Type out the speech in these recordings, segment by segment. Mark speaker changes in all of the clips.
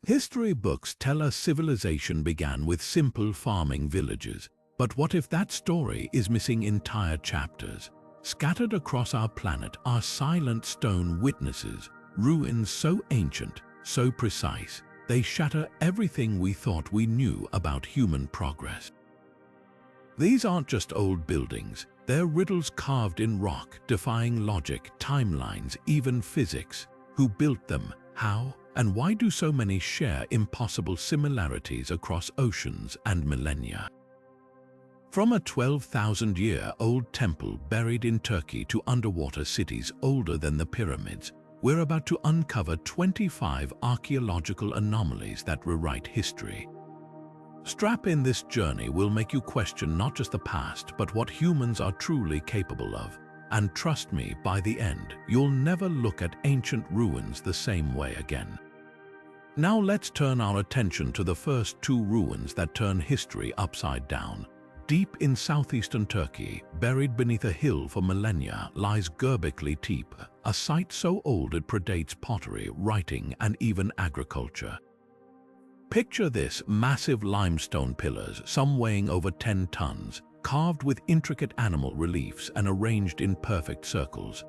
Speaker 1: History books tell us civilization began with simple farming villages. But what if that story is missing entire chapters? Scattered across our planet are silent stone witnesses, ruins so ancient, so precise, they shatter everything we thought we knew about human progress. These aren't just old buildings, they're riddles carved in rock, defying logic, timelines, even physics. Who built them? How? And why do so many share impossible similarities across oceans and millennia? From a 12,000-year-old temple buried in Turkey to underwater cities older than the pyramids, we're about to uncover 25 archaeological anomalies that rewrite history. Strap in, this journey will make you question not just the past, but what humans are truly capable of. And trust me, by the end, you'll never look at ancient ruins the same way again. Now let's turn our attention to the first two ruins that turn history upside down. Deep in southeastern Turkey, buried beneath a hill for millennia, lies Göbekli Tepe, a site so old it predates pottery, writing, and even agriculture. Picture this: massive limestone pillars, some weighing over 10 tons, carved with intricate animal reliefs and arranged in perfect circles.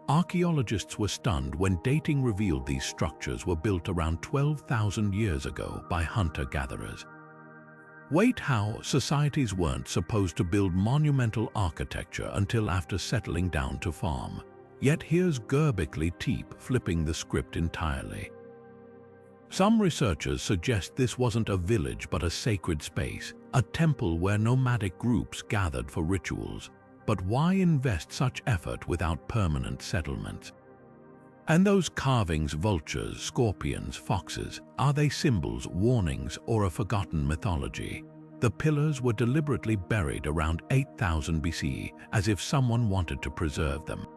Speaker 1: Archaeologists were stunned when dating revealed these structures were built around 12,000 years ago by hunter-gatherers. Wait, how? Societies weren't supposed to build monumental architecture until after settling down to farm. Yet here's Göbekli Tepe flipping the script entirely. Some researchers suggest this wasn't a village but a sacred space, a temple where nomadic groups gathered for rituals. But why invest such effort without permanent settlements? And those carvings, vultures, scorpions, foxes, are they symbols, warnings, or a forgotten mythology? The pillars were deliberately buried around 8000 BCE, as if someone wanted to preserve them.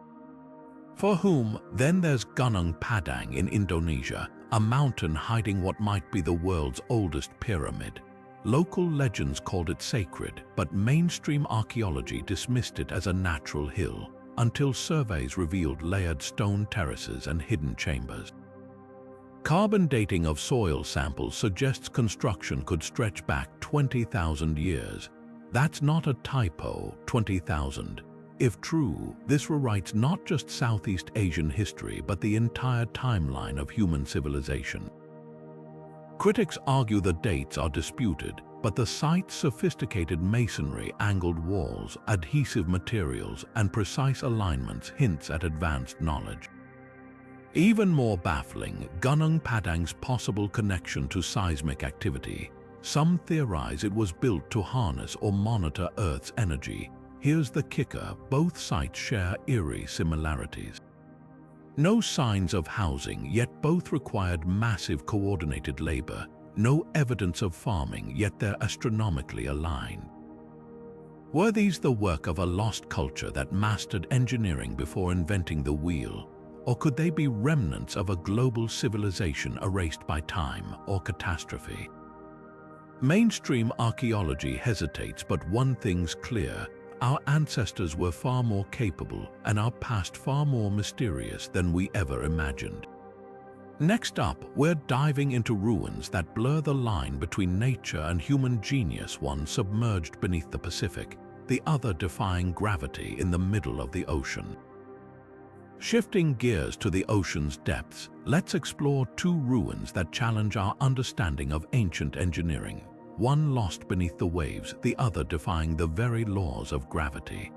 Speaker 1: For whom? Then there's Gunung Padang in Indonesia, a mountain hiding what might be the world's oldest pyramid. Local legends called it sacred, but mainstream archaeology dismissed it as a natural hill, until surveys revealed layered stone terraces and hidden chambers. Carbon dating of soil samples suggests construction could stretch back 20,000 years. That's not a typo, 20,000. If true, this rewrites not just Southeast Asian history but the entire timeline of human civilization. Critics argue the dates are disputed, but the site's sophisticated masonry, angled walls, adhesive materials, and precise alignments hints at advanced knowledge. Even more baffling, Gunung Padang's possible connection to seismic activity. Some theorize it was built to harness or monitor Earth's energy. Here's the kicker: both sites share eerie similarities. No signs of housing, yet both required massive coordinated labor. No evidence of farming, yet they're astronomically aligned. Were these the work of a lost culture that mastered engineering before inventing the wheel? Or could they be remnants of a global civilization erased by time or catastrophe? Mainstream archaeology hesitates, but one thing's clear: our ancestors were far more capable and our past far more mysterious than we ever imagined. Next up, we're diving into ruins that blur the line between nature and human genius, one submerged beneath the Pacific, the other defying gravity in the middle of the ocean. Shifting gears to the ocean's depths, let's explore two ruins that challenge our understanding of ancient engineering. One lost beneath the waves, the other defying the very laws of gravity.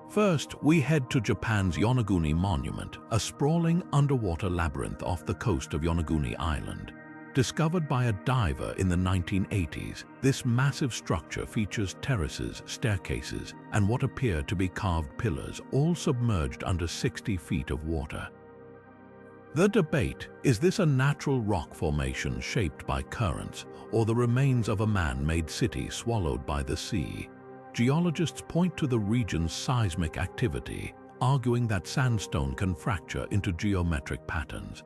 Speaker 1: First, we head to Japan's Yonaguni Monument, a sprawling underwater labyrinth off the coast of Yonaguni Island. Discovered by a diver in the 1980s, this massive structure features terraces, staircases, and what appear to be carved pillars, all submerged under 60 feet of water. The debate: is this a natural rock formation shaped by currents, or the remains of a man-made city swallowed by the sea? Geologists point to the region's seismic activity, arguing that sandstone can fracture into geometric patterns.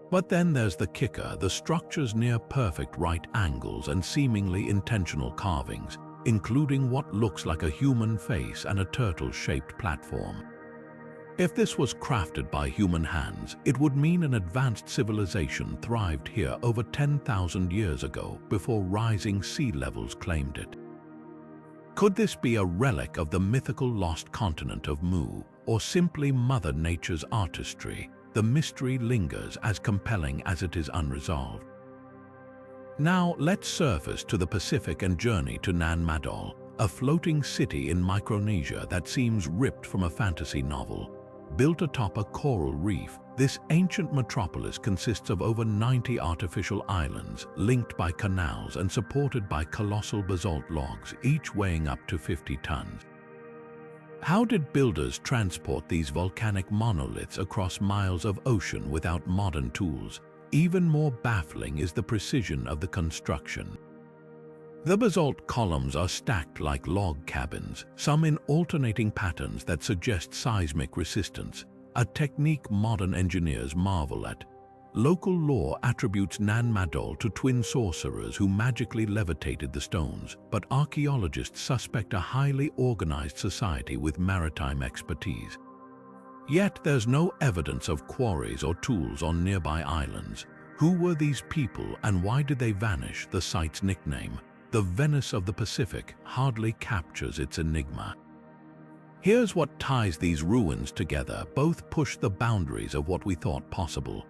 Speaker 1: But then there's the kicker: the structure's near-perfect right angles and seemingly intentional carvings, including what looks like a human face and a turtle-shaped platform. If this was crafted by human hands, it would mean an advanced civilization thrived here over 10,000 years ago before rising sea levels claimed it. Could this be a relic of the mythical lost continent of Mu, or simply Mother Nature's artistry? The mystery lingers, as compelling as it is unresolved. Now let's surface to the Pacific and journey to Nan Madol, a floating city in Micronesia that seems ripped from a fantasy novel. Built atop a coral reef, this ancient metropolis consists of over 90 artificial islands, linked by canals and supported by colossal basalt logs, each weighing up to 50 tons. How did builders transport these volcanic monoliths across miles of ocean without modern tools? Even more baffling is the precision of the construction. The basalt columns are stacked like log cabins, some in alternating patterns that suggest seismic resistance, a technique modern engineers marvel at. Local lore attributes Nan Madol to twin sorcerers who magically levitated the stones, but archaeologists suspect a highly organized society with maritime expertise. Yet there's no evidence of quarries or tools on nearby islands. Who were these people and why did they vanish? The site's nickname, the Venice of the Pacific, hardly captures its enigma. Here's what ties these ruins together. Both push the boundaries of what we thought possible.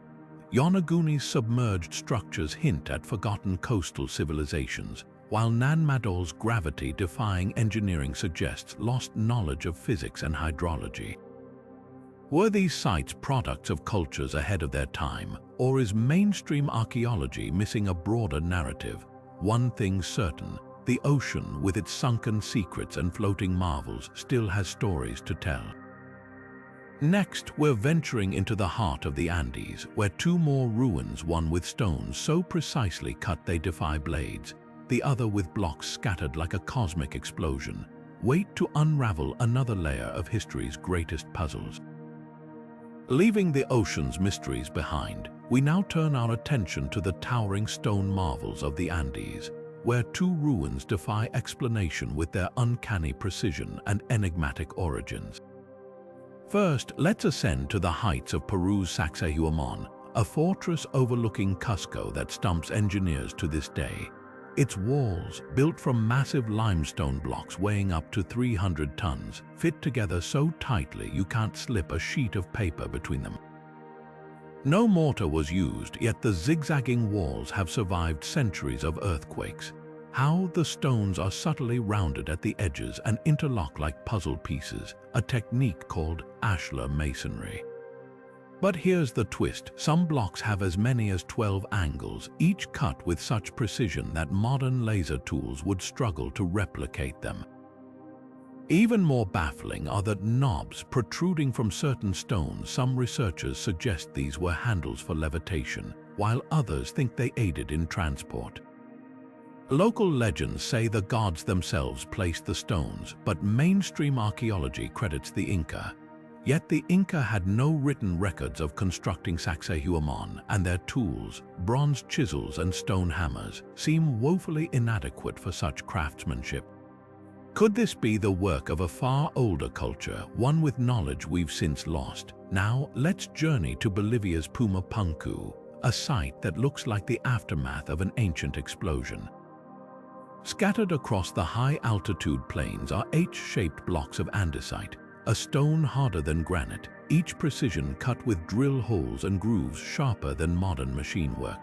Speaker 1: Yonaguni's submerged structures hint at forgotten coastal civilizations, while Nan Madol's gravity-defying engineering suggests lost knowledge of physics and hydrology. Were these sites products of cultures ahead of their time, or is mainstream archaeology missing a broader narrative? One thing's certain, the ocean, with its sunken secrets and floating marvels, still has stories to tell. Next, we're venturing into the heart of the Andes, where two more ruins, one with stones so precisely cut they defy blades, the other with blocks scattered like a cosmic explosion, wait to unravel another layer of history's greatest puzzles. Leaving the ocean's mysteries behind, we now turn our attention to the towering stone marvels of the Andes, where two ruins defy explanation with their uncanny precision and enigmatic origins. First, let's ascend to the heights of Peru's Sacsayhuamán, a fortress overlooking Cusco that stumps engineers to this day. Its walls, built from massive limestone blocks weighing up to 300 tons, fit together so tightly you can't slip a sheet of paper between them. No mortar was used, yet the zigzagging walls have survived centuries of earthquakes. How the stones are subtly rounded at the edges and interlock like puzzle pieces, a technique called ashlar masonry. But here's the twist. Some blocks have as many as 12 angles, each cut with such precision that modern laser tools would struggle to replicate them. Even more baffling are the knobs protruding from certain stones. Some researchers suggest these were handles for levitation, while others think they aided in transport. Local legends say the gods themselves placed the stones, but mainstream archaeology credits the Inca. Yet the Inca had no written records of constructing Sacsayhuamán, and their tools, bronze chisels and stone hammers, seem woefully inadequate for such craftsmanship. Could this be the work of a far older culture, one with knowledge we've since lost? Now, let's journey to Bolivia's Puma Punku, a site that looks like the aftermath of an ancient explosion. Scattered across the high-altitude plains are H-shaped blocks of andesite, a stone harder than granite, each precision cut with drill holes and grooves sharper than modern machine work.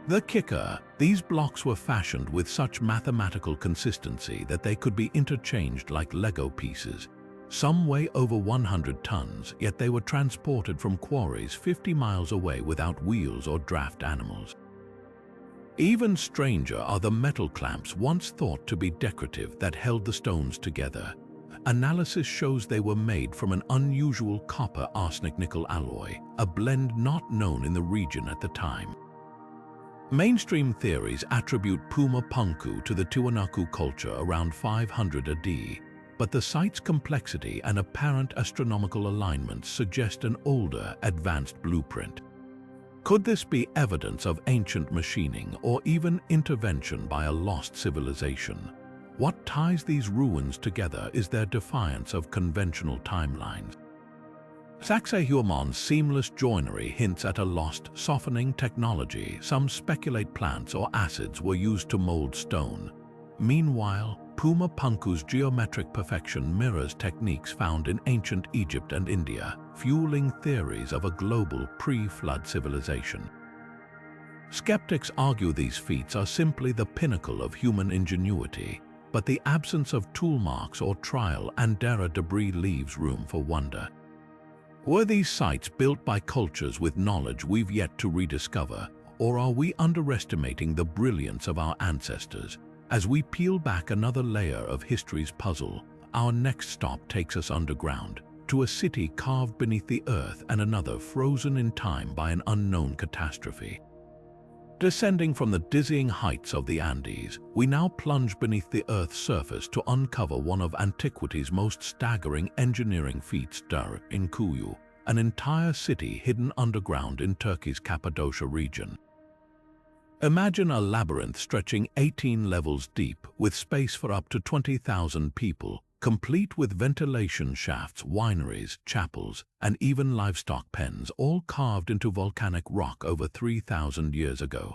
Speaker 1: The kicker, these blocks were fashioned with such mathematical consistency that they could be interchanged like Lego pieces. Some weigh over 100 tons, yet they were transported from quarries 50 miles away without wheels or draft animals. Even stranger are the metal clamps once thought to be decorative that held the stones together. Analysis shows they were made from an unusual copper-arsenic-nickel alloy, a blend not known in the region at the time. Mainstream theories attribute Puma Punku to the Tiwanaku culture around 500 AD, but the site's complexity and apparent astronomical alignments suggest an older, advanced blueprint. Could this be evidence of ancient machining or even intervention by a lost civilization? What ties these ruins together is their defiance of conventional timelines. Sacsayhuamán's seamless joinery hints at a lost, softening technology. Some speculate plants or acids were used to mold stone. Meanwhile, Puma Punku's geometric perfection mirrors techniques found in ancient Egypt and India, fueling theories of a global pre-flood civilization. Skeptics argue these feats are simply the pinnacle of human ingenuity, but the absence of tool marks or trial and error debris leaves room for wonder. Were these sites built by cultures with knowledge we've yet to rediscover, or are we underestimating the brilliance of our ancestors? As we peel back another layer of history's puzzle, our next stop takes us underground, to a city carved beneath the earth and another frozen in time by an unknown catastrophe. Descending from the dizzying heights of the Andes, we now plunge beneath the Earth's surface to uncover one of antiquity's most staggering engineering feats, Derinkuyu, an entire city hidden underground in Turkey's Cappadocia region. Imagine a labyrinth stretching 18 levels deep, with space for up to 20,000 people, complete with ventilation shafts, wineries, chapels, and even livestock pens, all carved into volcanic rock over 3,000 years ago.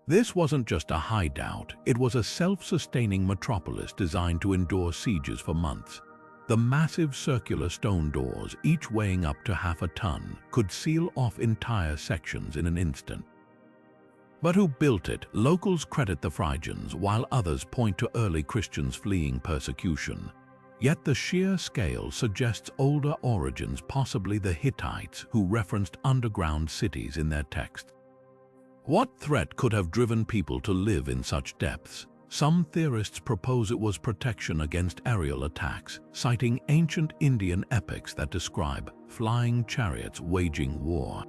Speaker 1: This wasn't just a hideout, it was a self-sustaining metropolis designed to endure sieges for months. The massive circular stone doors, each weighing up to half a ton, could seal off entire sections in an instant. But who built it? Locals credit the Phrygians, while others point to early Christians fleeing persecution. Yet the sheer scale suggests older origins, possibly the Hittites, who referenced underground cities in their texts. What threat could have driven people to live in such depths? Some theorists propose it was protection against aerial attacks, citing ancient Indian epics that describe flying chariots waging war.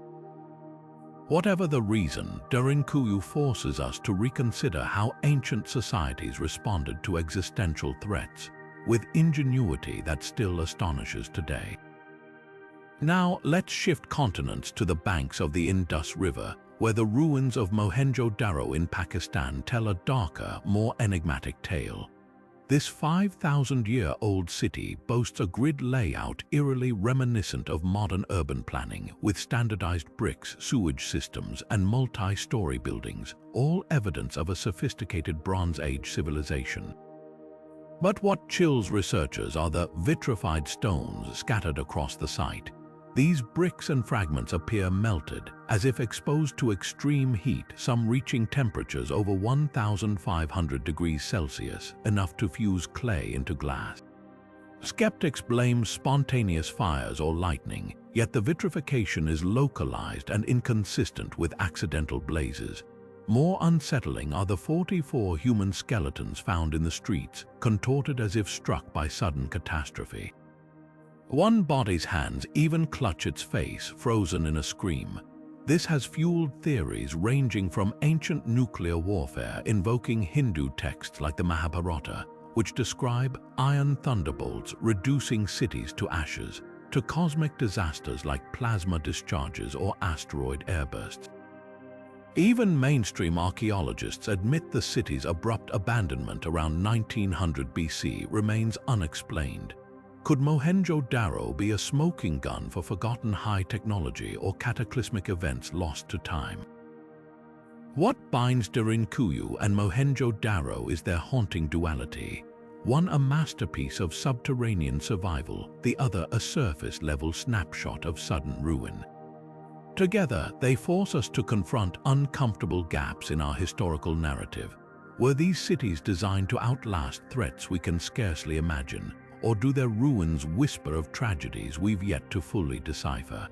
Speaker 1: Whatever the reason, Derinkuyu forces us to reconsider how ancient societies responded to existential threats, with ingenuity that still astonishes today. Now, let's shift continents to the banks of the Indus River, where the ruins of Mohenjo-Daro in Pakistan tell a darker, more enigmatic tale. This 5,000-year-old city boasts a grid layout eerily reminiscent of modern urban planning, with standardized bricks, sewage systems, and multi-story buildings, all evidence of a sophisticated Bronze Age civilization. But what chills researchers are the vitrified stones scattered across the site. These bricks and fragments appear melted, as if exposed to extreme heat, some reaching temperatures over 1,500 degrees Celsius, enough to fuse clay into glass. Skeptics blame spontaneous fires or lightning, yet the vitrification is localized and inconsistent with accidental blazes. More unsettling are the 44 human skeletons found in the streets, contorted as if struck by sudden catastrophe. One body's hands even clutch its face, frozen in a scream. This has fueled theories ranging from ancient nuclear warfare invoking Hindu texts like the Mahabharata, which describe iron thunderbolts reducing cities to ashes, to cosmic disasters like plasma discharges or asteroid airbursts. Even mainstream archaeologists admit the city's abrupt abandonment around 1900 BC remains unexplained. Could Mohenjo-Daro be a smoking gun for forgotten high technology or cataclysmic events lost to time? What binds Derinkuyu and Mohenjo-Daro is their haunting duality. One a masterpiece of subterranean survival, the other a surface-level snapshot of sudden ruin. Together, they force us to confront uncomfortable gaps in our historical narrative. Were these cities designed to outlast threats we can scarcely imagine? Or do their ruins whisper of tragedies we've yet to fully decipher?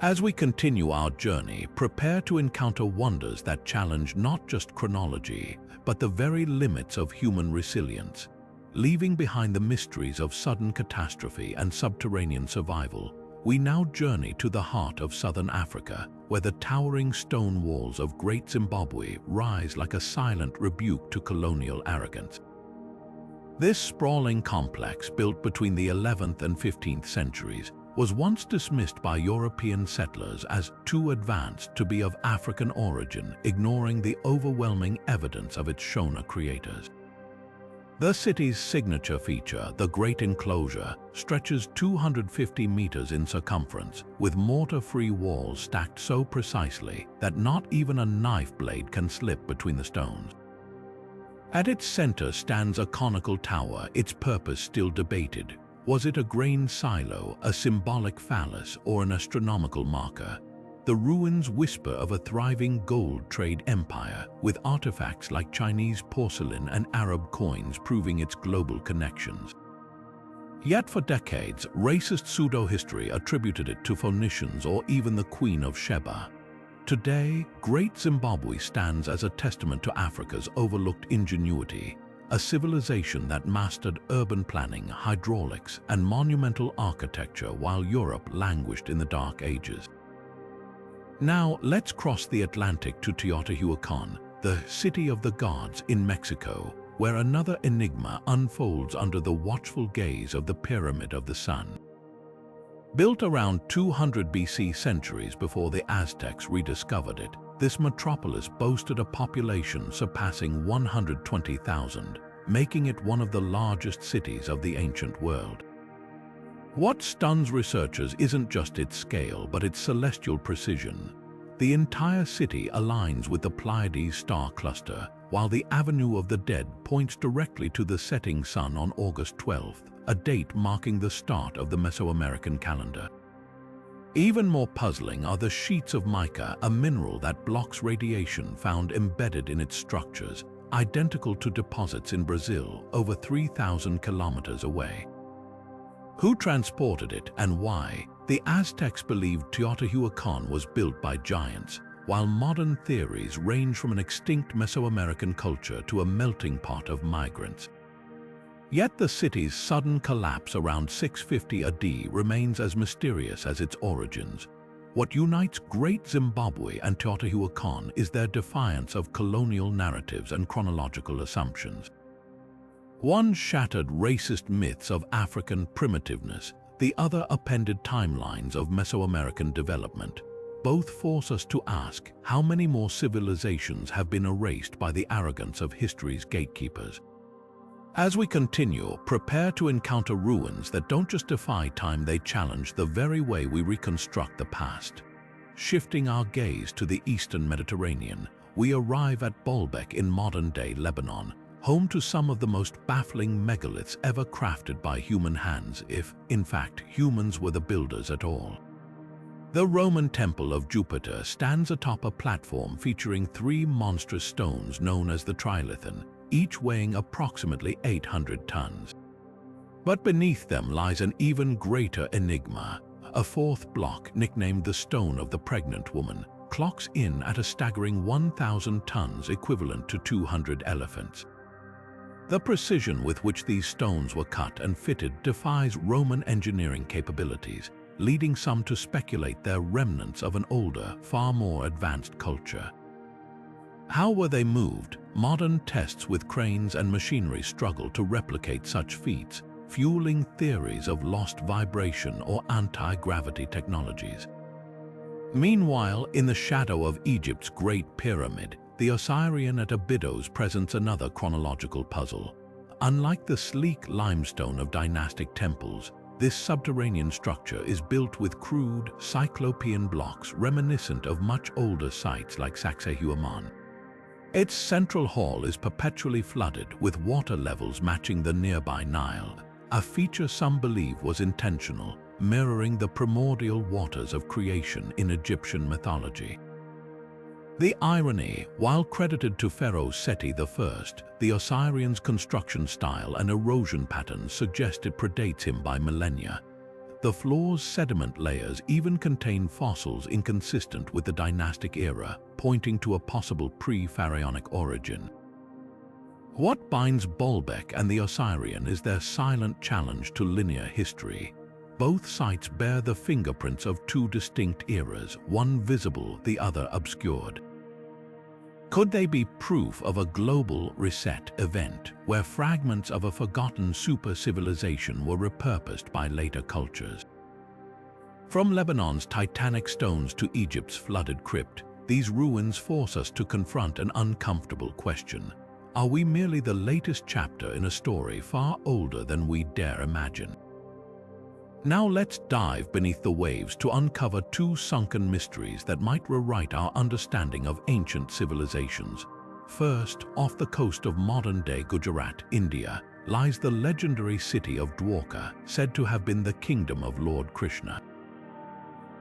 Speaker 1: As we continue our journey, prepare to encounter wonders that challenge not just chronology, but the very limits of human resilience. Leaving behind the mysteries of sudden catastrophe and subterranean survival, we now journey to the heart of southern Africa, where the towering stone walls of Great Zimbabwe rise like a silent rebuke to colonial arrogance. This sprawling complex, built between the 11th and 15th centuries, was once dismissed by European settlers as too advanced to be of African origin, ignoring the overwhelming evidence of its Shona creators. The city's signature feature, the Great Enclosure, stretches 250 meters in circumference, with mortar-free walls stacked so precisely that not even a knife blade can slip between the stones. At its center stands a conical tower, its purpose still debated. Was it a grain silo, a symbolic phallus, or an astronomical marker? The ruins whisper of a thriving gold trade empire, with artifacts like Chinese porcelain and Arab coins proving its global connections. Yet for decades, racist pseudo-history attributed it to Phoenicians or even the Queen of Sheba. Today, Great Zimbabwe stands as a testament to Africa's overlooked ingenuity, a civilization that mastered urban planning, hydraulics, and monumental architecture while Europe languished in the Dark Ages. Now, let's cross the Atlantic to Teotihuacán, the city of the gods in Mexico, where another enigma unfolds under the watchful gaze of the Pyramid of the Sun. Built around 200 BC, centuries before the Aztecs rediscovered it, this metropolis boasted a population surpassing 120,000, making it one of the largest cities of the ancient world. What stuns researchers isn't just its scale, but its celestial precision. The entire city aligns with the Pleiades star cluster, while the Avenue of the Dead points directly to the setting sun on August 12th, a date marking the start of the Mesoamerican calendar. Even more puzzling are the sheets of mica, a mineral that blocks radiation found embedded in its structures, identical to deposits in Brazil over 3,000 kilometers away. Who transported it and why? The Aztecs believed Teotihuacán was built by giants, while modern theories range from an extinct Mesoamerican culture to a melting pot of migrants. Yet the city's sudden collapse around 650 AD remains as mysterious as its origins. What unites Great Zimbabwe and Teotihuacán is their defiance of colonial narratives and chronological assumptions. One shattered racist myths of African primitiveness, the other appended timelines of Mesoamerican development. Both force us to ask how many more civilizations have been erased by the arrogance of history's gatekeepers. As we continue, prepare to encounter ruins that don't just defy time, they challenge the very way we reconstruct the past. Shifting our gaze to the eastern Mediterranean, we arrive at Baalbek in modern-day Lebanon, home to some of the most baffling megaliths ever crafted by human hands, if, in fact, humans were the builders at all. The Roman Temple of Jupiter stands atop a platform featuring 3 monstrous stones known as the Trilithon, each weighing approximately 800 tons. But beneath them lies an even greater enigma. A 4th block, nicknamed the Stone of the Pregnant Woman, clocks in at a staggering 1,000 tons, equivalent to 200 elephants. The precision with which these stones were cut and fitted defies Roman engineering capabilities, leading some to speculate they're remnants of an older, far more advanced culture. How were they moved? Modern tests with cranes and machinery struggle to replicate such feats, fueling theories of lost vibration or anti-gravity technologies. Meanwhile, in the shadow of Egypt's Great Pyramid, the Osireion at Abydos presents another chronological puzzle. Unlike the sleek limestone of dynastic temples, this subterranean structure is built with crude, cyclopean blocks reminiscent of much older sites like Sacsayhuamán. Its central hall is perpetually flooded, with water levels matching the nearby Nile, a feature some believe was intentional, mirroring the primordial waters of creation in Egyptian mythology. The irony, while credited to Pharaoh Seti I, the Osireion's construction style and erosion patterns suggest it predates him by millennia. The floor's sediment layers even contain fossils inconsistent with the dynastic era, pointing to a possible pre-pharaonic origin. What binds Baalbek and the Osireion is their silent challenge to linear history. Both sites bear the fingerprints of 2 distinct eras, one visible, the other obscured. Could they be proof of a global reset event, where fragments of a forgotten super-civilization were repurposed by later cultures? From Lebanon's titanic stones to Egypt's flooded crypt, these ruins force us to confront an uncomfortable question. are we merely the latest chapter in a story far older than we dare imagine? Now let's dive beneath the waves to uncover two sunken mysteries that might rewrite our understanding of ancient civilizations. First, off the coast of modern-day Gujarat, India, lies the legendary city of Dwarka, said to have been the kingdom of Lord Krishna.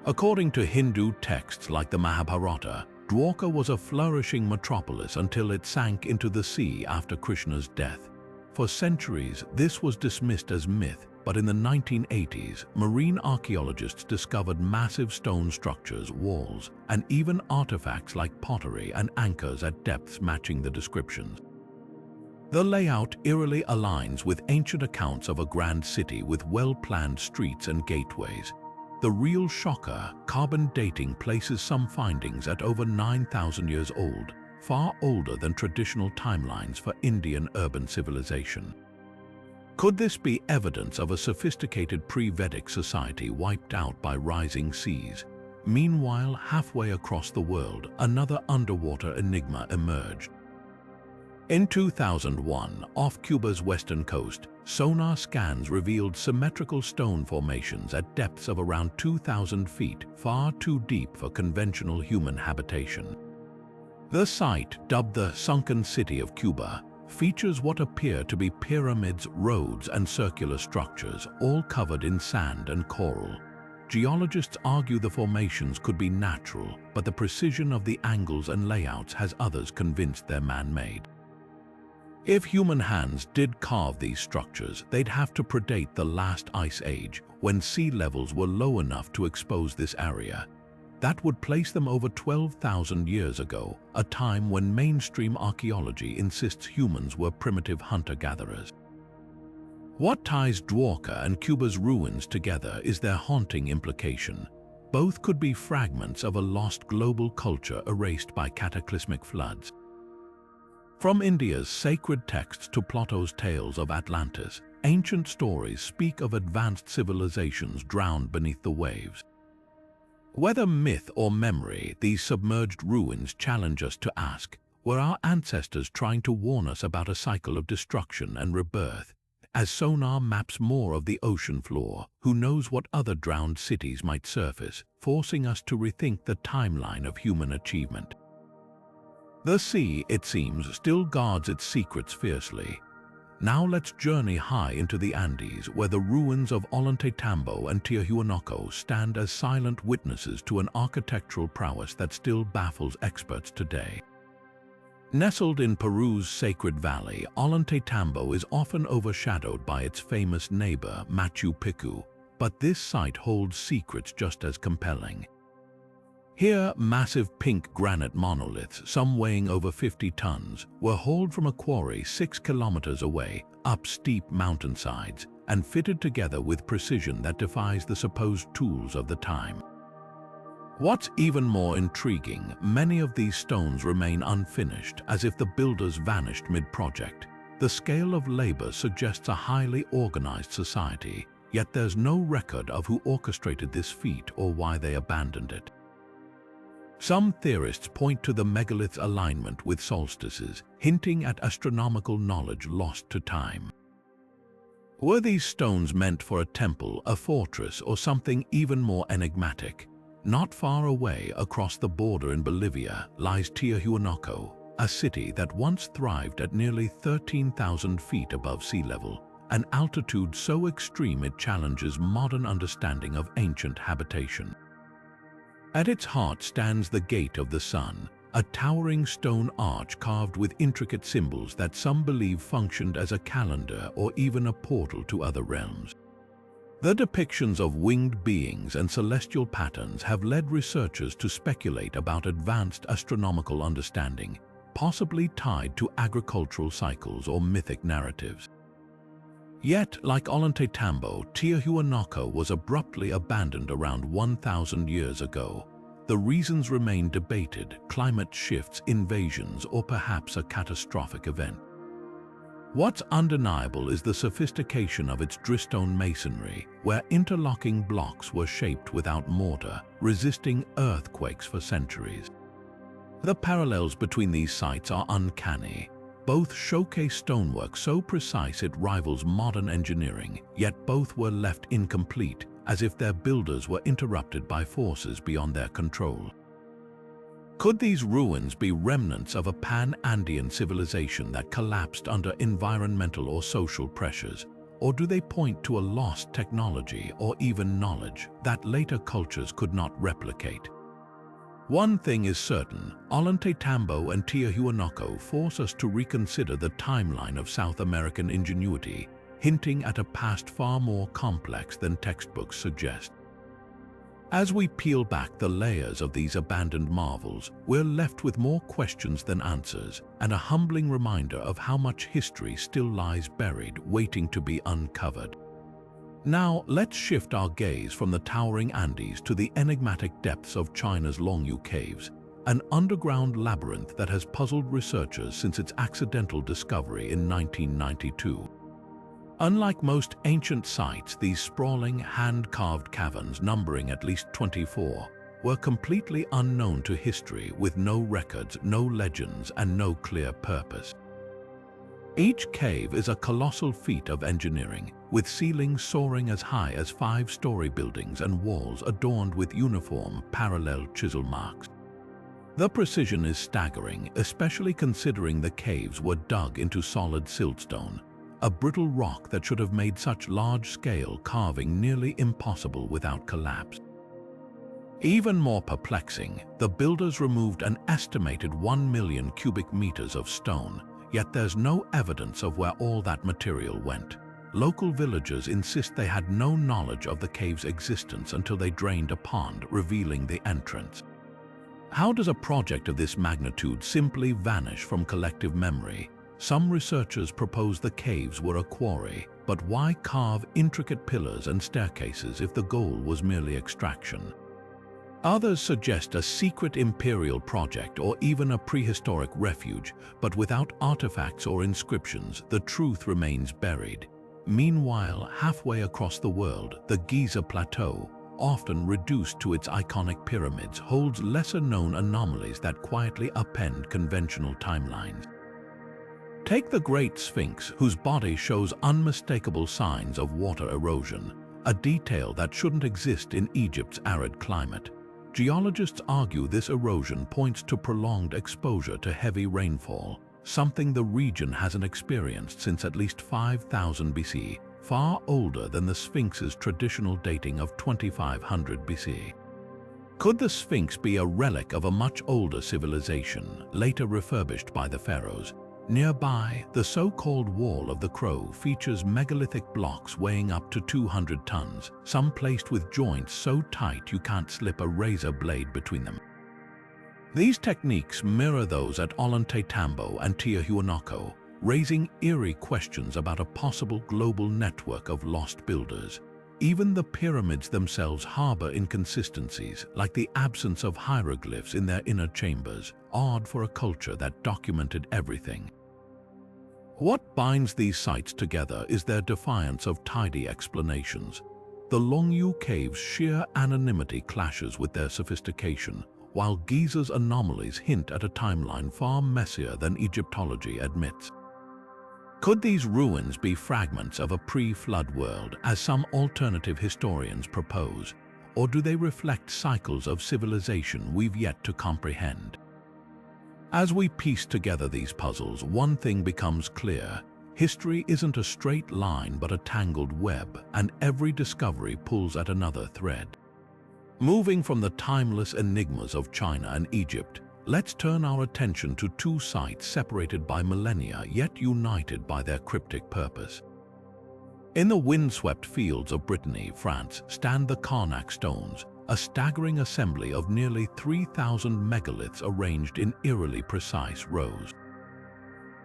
Speaker 1: According to Hindu texts like the Mahabharata, Dwarka was a flourishing metropolis until it sank into the sea after Krishna's death. For centuries, this was dismissed as myth, but in the 1980s, marine archaeologists discovered massive stone structures, walls, and even artifacts like pottery and anchors at depths matching the descriptions. The layout eerily aligns with ancient accounts of a grand city with well-planned streets and gateways. The real shocker, carbon dating places some findings at over 9,000 years old, far older than traditional timelines for Indian urban civilization. Could this be evidence of a sophisticated pre-Vedic society wiped out by rising seas? Meanwhile, halfway across the world, another underwater enigma emerged. In 2001, off Cuba's western coast, sonar scans revealed symmetrical stone formations at depths of around 2,000 feet, far too deep for conventional human habitation. The site, dubbed the Sunken City of Cuba, features what appear to be pyramids, roads, and circular structures, all covered in sand and coral. Geologists argue the formations could be natural, but the precision of the angles and layouts has others convinced they're man-made. If human hands did carve these structures, they'd have to predate the last ice age, when sea levels were low enough to expose this area. That would place them over 12,000 years ago, a time when mainstream archaeology insists humans were primitive hunter-gatherers. What ties Dwarka and Cuba's ruins together is their haunting implication. Both could be fragments of a lost global culture erased by cataclysmic floods. From India's sacred texts to Plato's tales of Atlantis, ancient stories speak of advanced civilizations drowned beneath the waves. Whether myth or memory, these submerged ruins challenge us to ask, were our ancestors trying to warn us about a cycle of destruction and rebirth? As sonar maps more of the ocean floor, who knows what other drowned cities might surface, forcing us to rethink the timeline of human achievement. The sea, it seems, still guards its secrets fiercely. Now let's journey high into the Andes, where the ruins of Ollantaytambo and Tiahuanaco stand as silent witnesses to an architectural prowess that still baffles experts today. Nestled in Peru's Sacred Valley, Ollantaytambo is often overshadowed by its famous neighbor, Machu Picchu, but this site holds secrets just as compelling. Here, massive pink granite monoliths, some weighing over 50 tons, were hauled from a quarry 6 kilometers away, up steep mountainsides, and fitted together with precision that defies the supposed tools of the time. What's even more intriguing, many of these stones remain unfinished, as if the builders vanished mid-project. The scale of labor suggests a highly organized society, yet there's no record of who orchestrated this feat or why they abandoned it. Some theorists point to the megaliths' alignment with solstices, hinting at astronomical knowledge lost to time. Were these stones meant for a temple, a fortress, or something even more enigmatic? Not far away, across the border in Bolivia, lies Tiahuanaco, a city that once thrived at nearly 13,000 feet above sea level, an altitude so extreme it challenges modern understanding of ancient habitation. At its heart stands the Gate of the Sun, a towering stone arch carved with intricate symbols that some believe functioned as a calendar or even a portal to other realms. The depictions of winged beings and celestial patterns have led researchers to speculate about advanced astronomical understanding, possibly tied to agricultural cycles or mythic narratives. Yet, like Ollantaytambo, Tiahuanaco was abruptly abandoned around 1,000 years ago. The reasons remain debated: climate shifts, invasions, or perhaps a catastrophic event. What's undeniable is the sophistication of its dristone masonry, where interlocking blocks were shaped without mortar, resisting earthquakes for centuries. The parallels between these sites are uncanny. Both showcase stonework so precise it rivals modern engineering, yet both were left incomplete, as if their builders were interrupted by forces beyond their control. Could these ruins be remnants of a pan-Andean civilization that collapsed under environmental or social pressures? Or do they point to a lost technology or even knowledge that later cultures could not replicate? One thing is certain, Ollantaytambo and Tiahuanaco force us to reconsider the timeline of South American ingenuity, hinting at a past far more complex than textbooks suggest. As we peel back the layers of these abandoned marvels, we're left with more questions than answers, and a humbling reminder of how much history still lies buried, waiting to be uncovered. Now, let's shift our gaze from the towering Andes to the enigmatic depths of China's Longyu Caves, an underground labyrinth that has puzzled researchers since its accidental discovery in 1992. Unlike most ancient sites, these sprawling, hand-carved caverns, numbering at least 24, were completely unknown to history, with no records, no legends, and no clear purpose. Each cave is a colossal feat of engineering, with ceilings soaring as high as 5-story buildings and walls adorned with uniform, parallel chisel marks. The precision is staggering, especially considering the caves were dug into solid siltstone, a brittle rock that should have made such large-scale carving nearly impossible without collapse. Even more perplexing, the builders removed an estimated 1 million cubic meters of stone, yet there's no evidence of where all that material went. Local villagers insist they had no knowledge of the cave's existence until they drained a pond, revealing the entrance. How does a project of this magnitude simply vanish from collective memory? Some researchers propose the caves were a quarry, but why carve intricate pillars and staircases if the goal was merely extraction? Others suggest a secret imperial project or even a prehistoric refuge, but without artifacts or inscriptions, the truth remains buried. Meanwhile, halfway across the world, the Giza Plateau, often reduced to its iconic pyramids, holds lesser-known anomalies that quietly upend conventional timelines. Take the Great Sphinx, whose body shows unmistakable signs of water erosion, a detail that shouldn't exist in Egypt's arid climate. Geologists argue this erosion points to prolonged exposure to heavy rainfall, something the region hasn't experienced since at least 5000 BC, far older than the Sphinx's traditional dating of 2500 BC. Could the Sphinx be a relic of a much older civilization, later refurbished by the pharaohs? Nearby, the so-called Wall of the Crow features megalithic blocks weighing up to 200 tons, some placed with joints so tight you can't slip a razor blade between them. These techniques mirror those at Ollantaytambo and Tiahuanaco, raising eerie questions about a possible global network of lost builders. Even the pyramids themselves harbor inconsistencies, like the absence of hieroglyphs in their inner chambers, odd for a culture that documented everything. What binds these sites together is their defiance of tidy explanations. The Longyu Caves' sheer anonymity clashes with their sophistication, while Giza's anomalies hint at a timeline far messier than Egyptology admits. Could these ruins be fragments of a pre-flood world, as some alternative historians propose, or do they reflect cycles of civilization we've yet to comprehend? As we piece together these puzzles, one thing becomes clear. History isn't a straight line but a tangled web, and every discovery pulls at another thread. Moving from the timeless enigmas of China and Egypt, let's turn our attention to two sites separated by millennia yet united by their cryptic purpose. In the windswept fields of Brittany, France, stand the Karnak stones, a staggering assembly of nearly 3,000 megaliths arranged in eerily precise rows.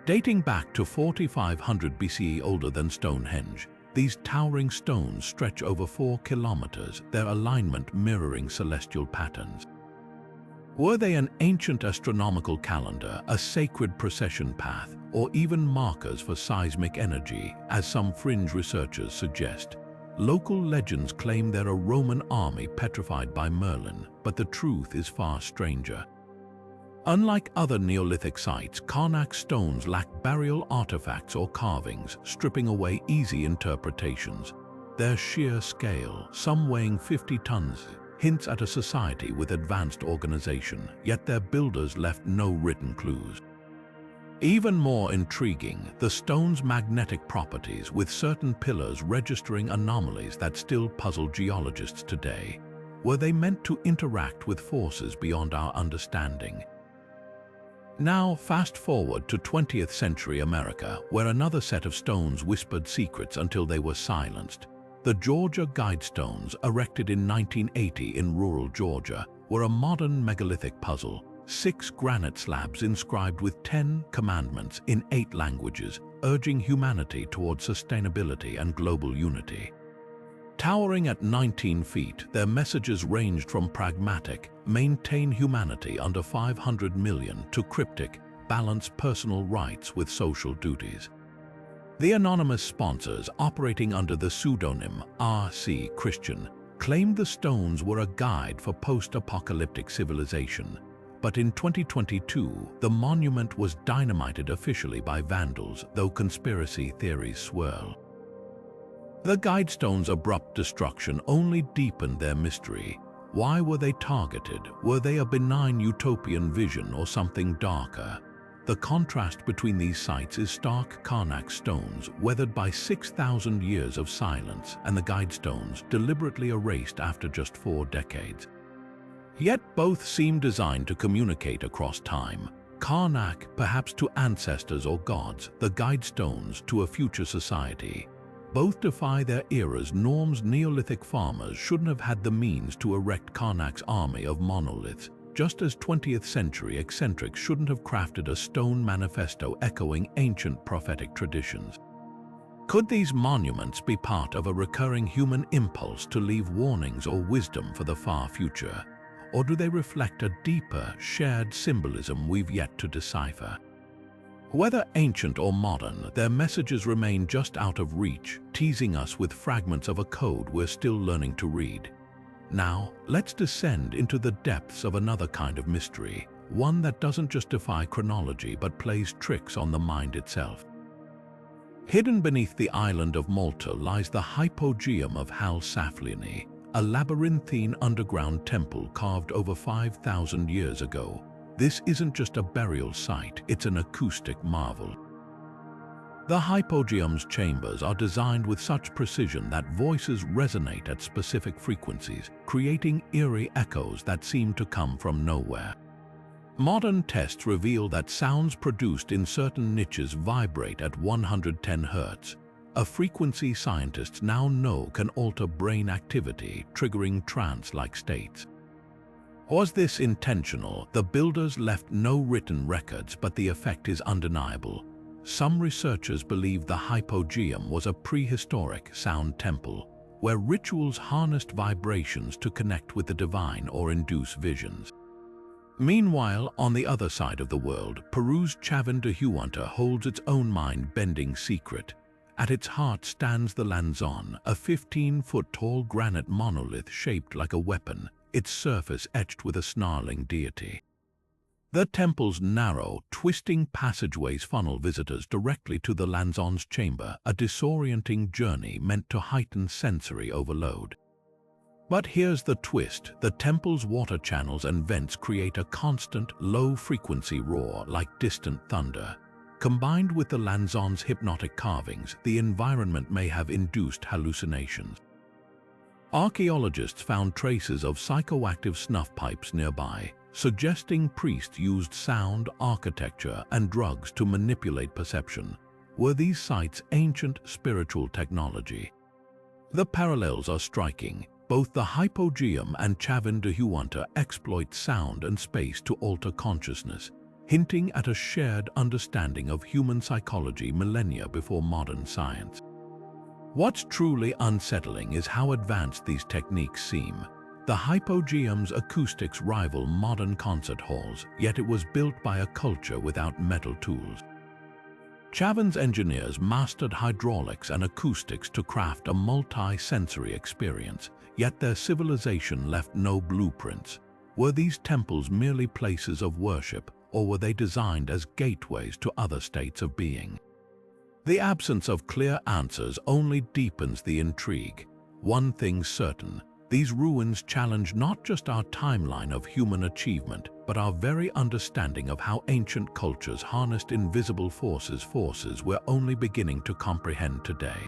Speaker 1: Dating back to 4500 BCE, older than Stonehenge, these towering stones stretch over 4 kilometers, their alignment mirroring celestial patterns. Were they an ancient astronomical calendar, a sacred procession path, or even markers for seismic energy, as some fringe researchers suggest? Local legends claim they're a Roman army petrified by Merlin, but the truth is far stranger. Unlike other Neolithic sites, Karnak stones lack burial artifacts or carvings, stripping away easy interpretations. Their sheer scale, some weighing 50 tons, hints at a society with advanced organization, yet their builders left no written clues. Even more intriguing, the stone's magnetic properties, with certain pillars registering anomalies that still puzzle geologists today. Were they meant to interact with forces beyond our understanding? Now, fast forward to 20th century America, where another set of stones whispered secrets until they were silenced. The Georgia Guidestones, erected in 1980 in rural Georgia, were a modern megalithic puzzle. 6 granite slabs inscribed with 10 commandments in 8 languages, urging humanity toward sustainability and global unity. Towering at 19 feet, their messages ranged from pragmatic, maintain humanity under 500 million, to cryptic, balance personal rights with social duties. The anonymous sponsors, operating under the pseudonym R.C. Christian, claimed the stones were a guide for post-apocalyptic civilization. But in 2022, the monument was dynamited officially by vandals, though conspiracy theories swirl. The Guidestones' abrupt destruction only deepened their mystery. Why were they targeted? Were they a benign utopian vision or something darker? The contrast between these sites is stark. Karnak stones, weathered by 6,000 years of silence, and the Guidestones, deliberately erased after just 4 decades. Yet both seem designed to communicate across time. Karnak, perhaps to ancestors or gods, the Guidestones to a future society. Both defy their era's norms. Neolithic farmers shouldn't have had the means to erect Karnak's army of monoliths, just as 20th century eccentrics shouldn't have crafted a stone manifesto echoing ancient prophetic traditions. Could these monuments be part of a recurring human impulse to leave warnings or wisdom for the far future? Or do they reflect a deeper, shared symbolism we've yet to decipher? Whether ancient or modern, their messages remain just out of reach, teasing us with fragments of a code we're still learning to read. Now, let's descend into the depths of another kind of mystery, one that doesn't just defy chronology but plays tricks on the mind itself. Hidden beneath the island of Malta lies the hypogeum of Hal Saflieni, a labyrinthine underground temple carved over 5,000 years ago. This isn't just a burial site, it's an acoustic marvel. The hypogeum's chambers are designed with such precision that voices resonate at specific frequencies, creating eerie echoes that seem to come from nowhere. Modern tests reveal that sounds produced in certain niches vibrate at 110 Hz, a frequency scientists now know can alter brain activity, triggering trance-like states. Was this intentional? The builders left no written records, but the effect is undeniable. Some researchers believe the hypogeum was a prehistoric sound temple, where rituals harnessed vibrations to connect with the divine or induce visions. Meanwhile, on the other side of the world, Peru's Chavindahuanca holds its own mind-bending secret. At its heart stands the Lanzon, a 15-foot-tall granite monolith shaped like a weapon, its surface etched with a snarling deity. The temple's narrow, twisting passageways funnel visitors directly to the Lanzon's chamber, a disorienting journey meant to heighten sensory overload. But here's the twist: the temple's water channels and vents create a constant, low-frequency roar like distant thunder. Combined with the Lanzon's hypnotic carvings, the environment may have induced hallucinations. Archaeologists found traces of psychoactive snuff pipes nearby, suggesting priests used sound, architecture, and drugs to manipulate perception. Were these sites ancient spiritual technology? The parallels are striking. Both the hypogeum and Chavindahuanca exploit sound and space to alter consciousness, hinting at a shared understanding of human psychology millennia before modern science. What's truly unsettling is how advanced these techniques seem. The hypogeum's acoustics rival modern concert halls, yet it was built by a culture without metal tools. Chavin's engineers mastered hydraulics and acoustics to craft a multi-sensory experience, yet their civilization left no blueprints. Were these temples merely places of worship, or were they designed as gateways to other states of being? The absence of clear answers only deepens the intrigue. One thing's certain, these ruins challenge not just our timeline of human achievement, but our very understanding of how ancient cultures harnessed invisible forces we're only beginning to comprehend today.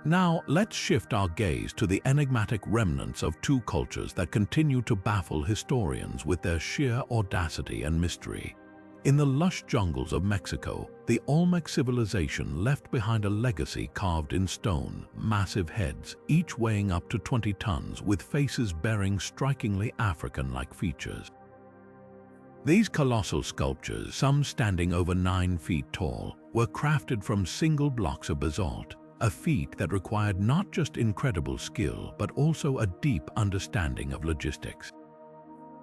Speaker 1: Now, let's shift our gaze to the enigmatic remnants of two cultures that continue to baffle historians with their sheer audacity and mystery. In the lush jungles of Mexico, the Olmec civilization left behind a legacy carved in stone, massive heads, each weighing up to 20 tons, with faces bearing strikingly African-like features. These colossal sculptures, some standing over 9 feet tall, were crafted from single blocks of basalt, a feat that required not just incredible skill, but also a deep understanding of logistics.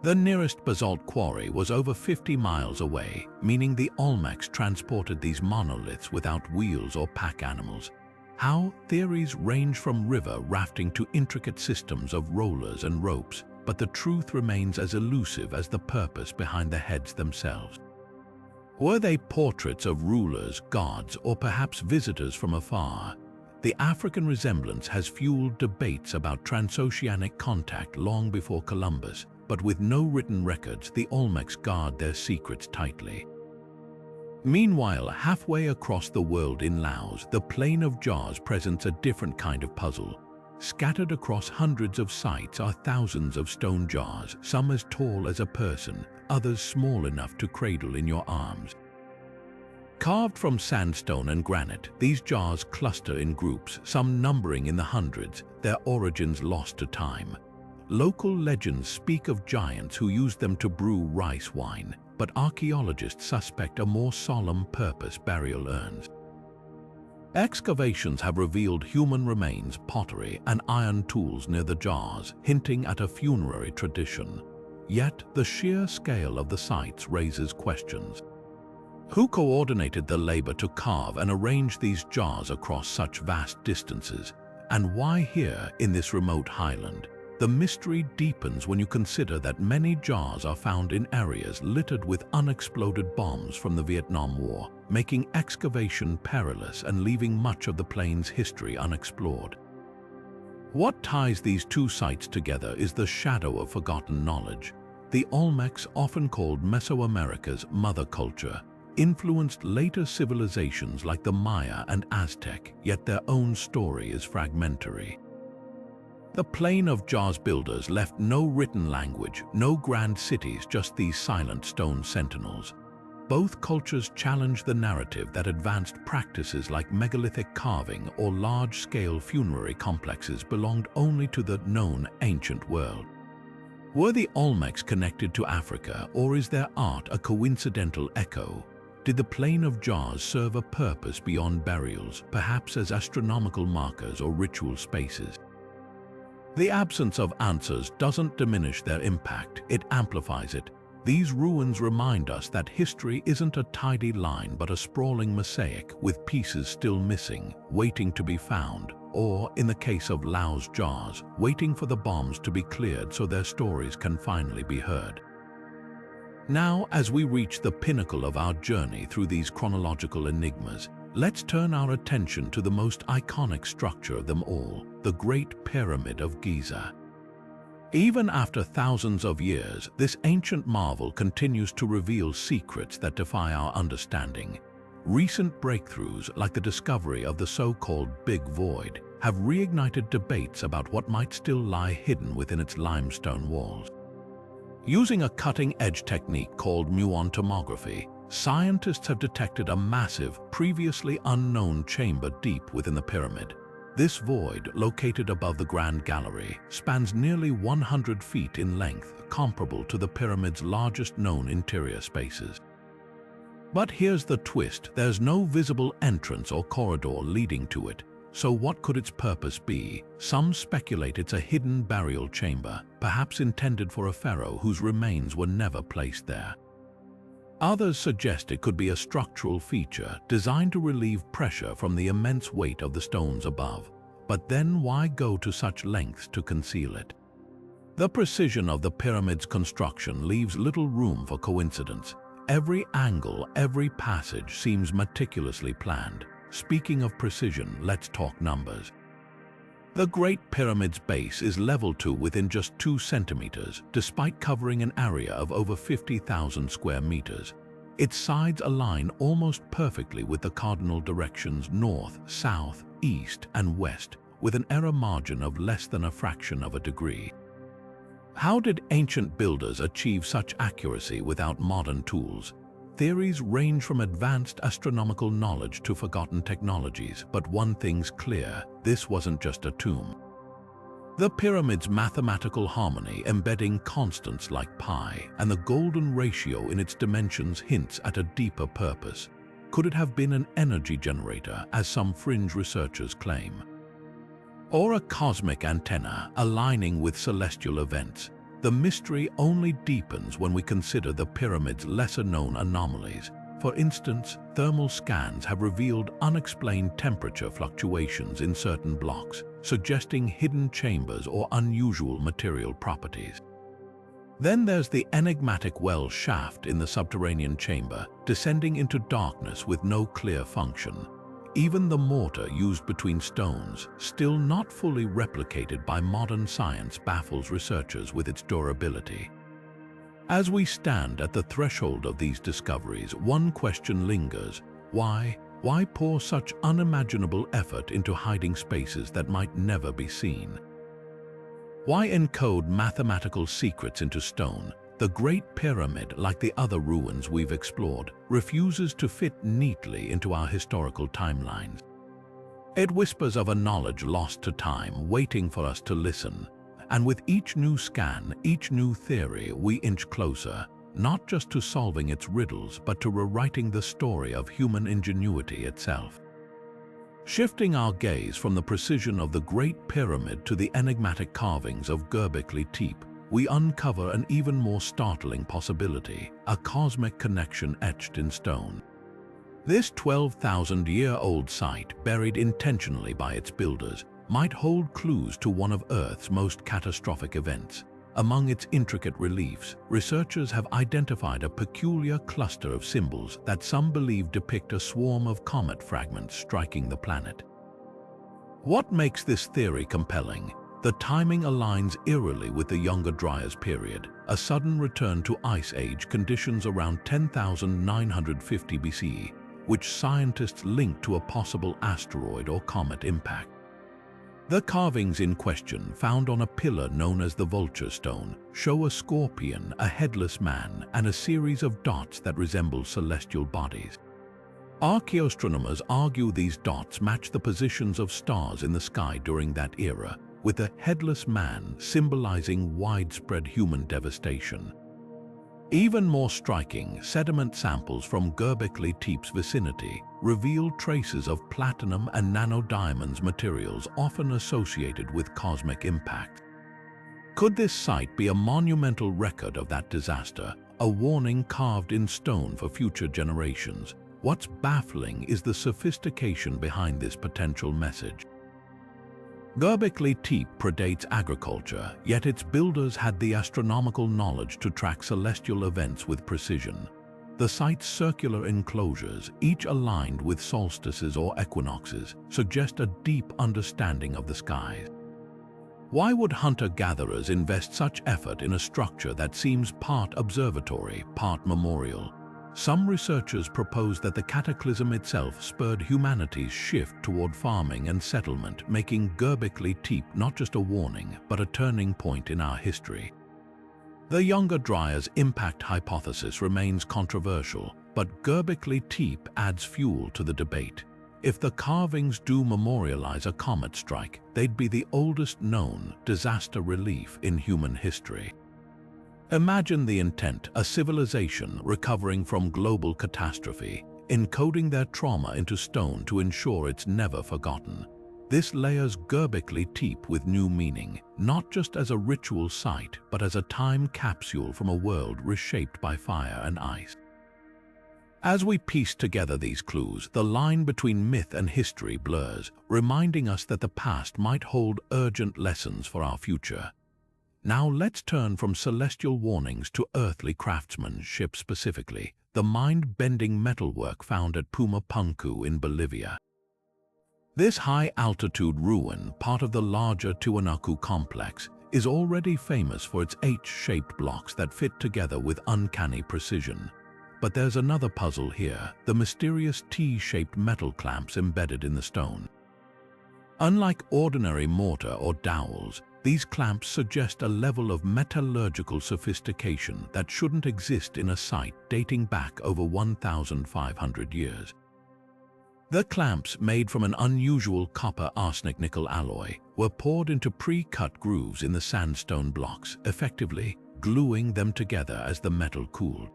Speaker 1: The nearest basalt quarry was over 50 miles away, meaning the Olmecs transported these monoliths without wheels or pack animals. How? Theories range from river rafting to intricate systems of rollers and ropes, but the truth remains as elusive as the purpose behind the heads themselves. Were they portraits of rulers, gods, or perhaps visitors from afar? The African resemblance has fueled debates about transoceanic contact long before Columbus, but with no written records, the Olmecs guard their secrets tightly. Meanwhile, halfway across the world in Laos, the Plain of Jars presents a different kind of puzzle. Scattered across hundreds of sites are thousands of stone jars, some as tall as a person, others small enough to cradle in your arms. Carved from sandstone and granite, these jars cluster in groups, some numbering in the hundreds, their origins lost to time. Local legends speak of giants who used them to brew rice wine, but archaeologists suspect a more solemn purpose: burial urns. Excavations have revealed human remains, pottery, and iron tools near the jars, hinting at a funerary tradition. Yet, the sheer scale of the sites raises questions. Who coordinated the labor to carve and arrange these jars across such vast distances? And why here, in this remote highland? The mystery deepens when you consider that many jars are found in areas littered with unexploded bombs from the Vietnam War, making excavation perilous and leaving much of the plain's history unexplored. What ties these two sites together is the shadow of forgotten knowledge. The Olmecs, often called Mesoamerica's mother culture, influenced later civilizations like the Maya and Aztec, yet their own story is fragmentary. The Plain of Jars builders left no written language, no grand cities, just these silent stone sentinels. Both cultures challenged the narrative that advanced practices like megalithic carving or large-scale funerary complexes belonged only to the known ancient world. Were the Olmecs connected to Africa, or is their art a coincidental echo? Did the Plain of Jars serve a purpose beyond burials, perhaps as astronomical markers or ritual spaces? The absence of answers doesn't diminish their impact, it amplifies it. These ruins remind us that history isn't a tidy line but a sprawling mosaic with pieces still missing, waiting to be found, or, in the case of Laos jars, waiting for the bombs to be cleared so their stories can finally be heard. Now, as we reach the pinnacle of our journey through these chronological enigmas, let's turn our attention to the most iconic structure of them all, the Great Pyramid of Giza. Even after thousands of years, this ancient marvel continues to reveal secrets that defy our understanding. Recent breakthroughs, like the discovery of the so-called Big Void, have reignited debates about what might still lie hidden within its limestone walls. Using a cutting-edge technique called muon tomography, scientists have detected a massive, previously unknown chamber deep within the pyramid. This void, located above the Grand Gallery, spans nearly 100 feet in length, comparable to the pyramid's largest known interior spaces. But here's the twist: there's no visible entrance or corridor leading to it. So what could its purpose be? Some speculate it's a hidden burial chamber, perhaps intended for a pharaoh whose remains were never placed there. Others suggest it could be a structural feature designed to relieve pressure from the immense weight of the stones above. But then why go to such lengths to conceal it? The precision of the pyramid's construction leaves little room for coincidence. Every angle, every passage seems meticulously planned. Speaking of precision, let's talk numbers. The Great Pyramid's base is level to within just 2 centimeters, despite covering an area of over 50,000 square meters. Its sides align almost perfectly with the cardinal directions north, south, east, and west, with an error margin of less than a fraction of a degree. How did ancient builders achieve such accuracy without modern tools? Theories range from advanced astronomical knowledge to forgotten technologies, but one thing's clear: this wasn't just a tomb. The pyramid's mathematical harmony, embedding constants like pi, and the golden ratio in its dimensions hints at a deeper purpose. Could it have been an energy generator, as some fringe researchers claim? Or a cosmic antenna aligning with celestial events? The mystery only deepens when we consider the pyramid's lesser-known anomalies. For instance, thermal scans have revealed unexplained temperature fluctuations in certain blocks, suggesting hidden chambers or unusual material properties. Then there's the enigmatic well shaft in the subterranean chamber, descending into darkness with no clear function. Even the mortar used between stones, still not fully replicated by modern science, baffles researchers with its durability. As we stand at the threshold of these discoveries, one question lingers: why? Why pour such unimaginable effort into hiding spaces that might never be seen? Why encode mathematical secrets into stone? The Great Pyramid, like the other ruins we've explored, refuses to fit neatly into our historical timelines. It whispers of a knowledge lost to time, waiting for us to listen. And with each new scan, each new theory, we inch closer, not just to solving its riddles, but to rewriting the story of human ingenuity itself. Shifting our gaze from the precision of the Great Pyramid to the enigmatic carvings of Göbekli Tepe, we uncover an even more startling possibility: a cosmic connection etched in stone. This 12,000-year-old site, buried intentionally by its builders, might hold clues to one of Earth's most catastrophic events. Among its intricate reliefs, researchers have identified a peculiar cluster of symbols that some believe depict a swarm of comet fragments striking the planet. What makes this theory compelling? The timing aligns eerily with the Younger Dryas period, a sudden return to Ice Age conditions around 10,950 BCE, which scientists link to a possible asteroid or comet impact. The carvings in question, found on a pillar known as the Vulture Stone, show a scorpion, a headless man, and a series of dots that resemble celestial bodies. Archaeoastronomers argue these dots match the positions of stars in the sky during that era, with the headless man symbolizing widespread human devastation. Even more striking, sediment samples from Göbekli Tepe's vicinity reveal traces of platinum and nanodiamonds, materials often associated with cosmic impact. Could this site be a monumental record of that disaster, a warning carved in stone for future generations? What's baffling is the sophistication behind this potential message. Göbekli Tepe predates agriculture, yet its builders had the astronomical knowledge to track celestial events with precision. The site's circular enclosures, each aligned with solstices or equinoxes, suggest a deep understanding of the skies. Why would hunter-gatherers invest such effort in a structure that seems part observatory, part memorial? Some researchers propose that the cataclysm itself spurred humanity's shift toward farming and settlement, making Göbekli Tepe not just a warning, but a turning point in our history. The Younger Dryas impact hypothesis remains controversial, but Göbekli Tepe adds fuel to the debate. If the carvings do memorialize a comet strike, they'd be the oldest known disaster relief in human history. Imagine the intent: a civilization recovering from global catastrophe, encoding their trauma into stone to ensure it's never forgotten. This layers Göbekli Tepe with new meaning, not just as a ritual site, but as a time capsule from a world reshaped by fire and ice. As we piece together these clues, the line between myth and history blurs, reminding us that the past might hold urgent lessons for our future. Now let's turn from celestial warnings to earthly craftsmanship, specifically the mind-bending metalwork found at Puma Punku in Bolivia. This high-altitude ruin, part of the larger Tiwanaku complex, is already famous for its H-shaped blocks that fit together with uncanny precision. But there's another puzzle here, the mysterious T-shaped metal clamps embedded in the stone. Unlike ordinary mortar or dowels, these clamps suggest a level of metallurgical sophistication that shouldn't exist in a site dating back over 1,500 years. The clamps, made from an unusual copper arsenic nickel alloy, were poured into pre-cut grooves in the sandstone blocks, effectively gluing them together as the metal cooled.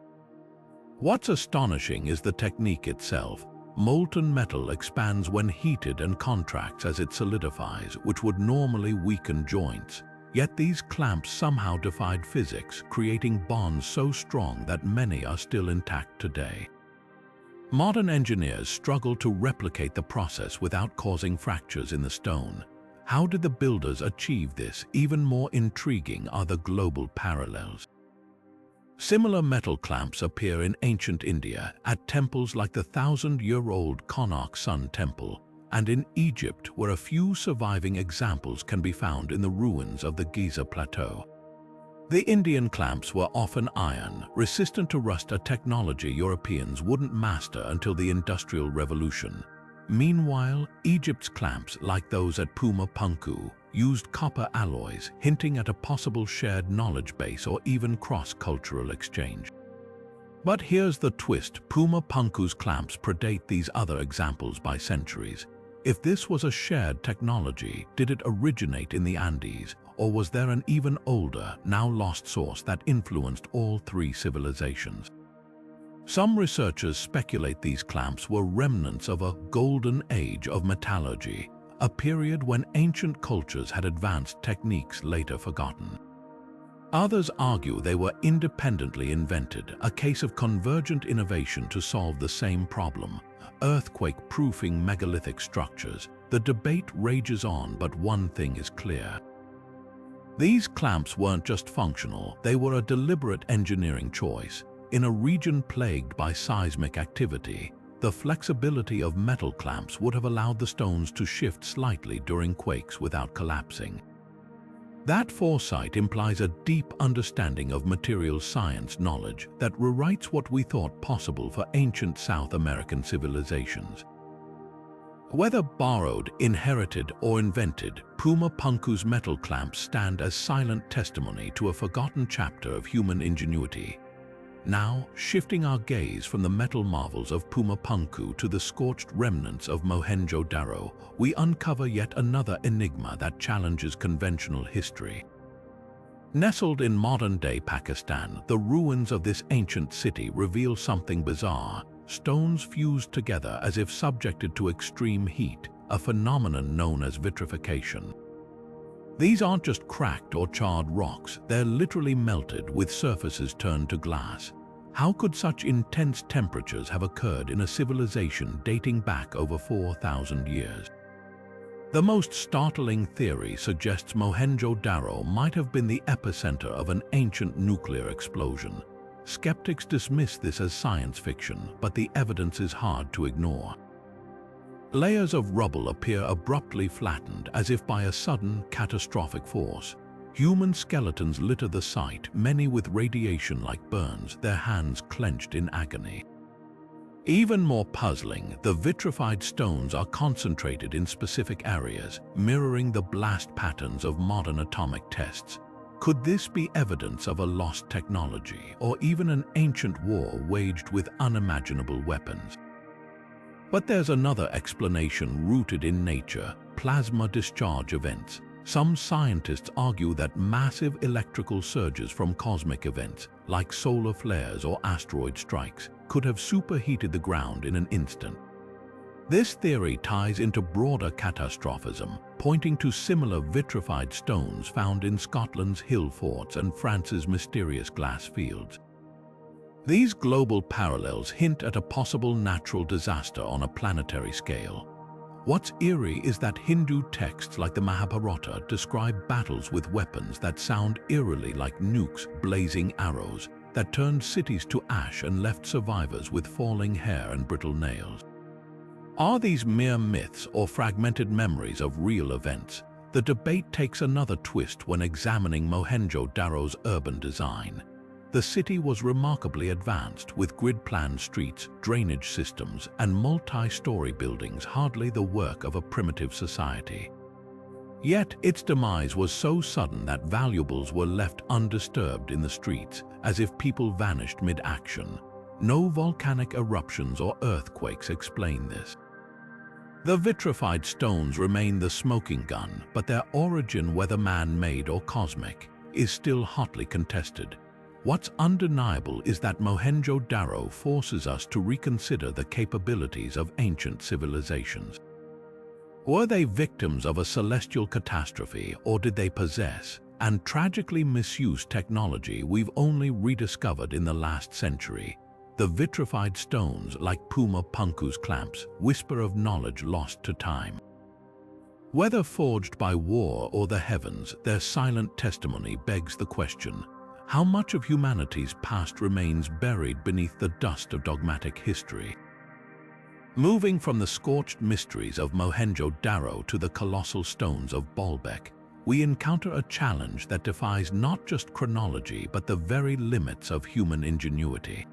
Speaker 1: What's astonishing is the technique itself. Molten metal expands when heated and contracts as it solidifies, which would normally weaken joints. Yet these clamps somehow defied physics, creating bonds so strong that many are still intact today. Modern engineers struggle to replicate the process without causing fractures in the stone. How did the builders achieve this? Even more intriguing are the global parallels. Similar metal clamps appear in ancient India at temples like the 1,000-year-old Konark Sun Temple, and in Egypt, where a few surviving examples can be found in the ruins of the Giza Plateau. The Indian clamps were often iron, resistant to rust, a technology Europeans wouldn't master until the Industrial Revolution. Meanwhile, Egypt's clamps, like those at Puma Punku, used copper alloys, hinting at a possible shared knowledge base or even cross-cultural exchange. But here's the twist: Puma Punku's clamps predate these other examples by centuries. If this was a shared technology, did it originate in the Andes, or was there an even older, now lost source that influenced all three civilizations? Some researchers speculate these clamps were remnants of a golden age of metallurgy, a period when ancient cultures had advanced techniques later forgotten. Others argue they were independently invented, a case of convergent innovation to solve the same problem: earthquake-proofing megalithic structures. The debate rages on, but one thing is clear. These clamps weren't just functional, they were a deliberate engineering choice. In a region plagued by seismic activity, the flexibility of metal clamps would have allowed the stones to shift slightly during quakes without collapsing. That foresight implies a deep understanding of materials science knowledge that rewrites what we thought possible for ancient South American civilizations. Whether borrowed, inherited, or invented, Puma Punku's metal clamps stand as silent testimony to a forgotten chapter of human ingenuity. Now, shifting our gaze from the metal marvels of Puma Punku to the scorched remnants of Mohenjo-Daro, we uncover yet another enigma that challenges conventional history. Nestled in modern-day Pakistan, the ruins of this ancient city reveal something bizarre: stones fused together as if subjected to extreme heat, a phenomenon known as vitrification. These aren't just cracked or charred rocks, they're literally melted, with surfaces turned to glass. How could such intense temperatures have occurred in a civilization dating back over 4,000 years? The most startling theory suggests Mohenjo-Daro might have been the epicenter of an ancient nuclear explosion. Skeptics dismiss this as science fiction, but the evidence is hard to ignore. Layers of rubble appear abruptly flattened, as if by a sudden, catastrophic force. Human skeletons litter the site, many with radiation-like burns, their hands clenched in agony. Even more puzzling, the vitrified stones are concentrated in specific areas, mirroring the blast patterns of modern atomic tests. Could this be evidence of a lost technology, or even an ancient war waged with unimaginable weapons? But there's another explanation rooted in nature: plasma discharge events. Some scientists argue that massive electrical surges from cosmic events, like solar flares or asteroid strikes, could have superheated the ground in an instant. This theory ties into broader catastrophism, pointing to similar vitrified stones found in Scotland's hill forts and France's mysterious glass fields. These global parallels hint at a possible natural disaster on a planetary scale. What's eerie is that Hindu texts like the Mahabharata describe battles with weapons that sound eerily like nukes, blazing arrows, that turned cities to ash and left survivors with falling hair and brittle nails. Are these mere myths or fragmented memories of real events? The debate takes another twist when examining Mohenjo-Daro's urban design. The city was remarkably advanced, with grid-planned streets, drainage systems, and multi-story buildings, hardly the work of a primitive society. Yet its demise was so sudden that valuables were left undisturbed in the streets, as if people vanished mid-action. No volcanic eruptions or earthquakes explain this. The vitrified stones remain the smoking gun, but their origin, whether man-made or cosmic, is still hotly contested. What's undeniable is that Mohenjo-Daro forces us to reconsider the capabilities of ancient civilizations. Were they victims of a celestial catastrophe, or did they possess and tragically misuse technology we've only rediscovered in the last century? The vitrified stones, like Puma Punku's clamps, whisper of knowledge lost to time. Whether forged by war or the heavens, their silent testimony begs the question: how much of humanity's past remains buried beneath the dust of dogmatic history? Moving from the scorched mysteries of Mohenjo-Daro to the colossal stones of Baalbek, we encounter a challenge that defies not just chronology but the very limits of human ingenuity.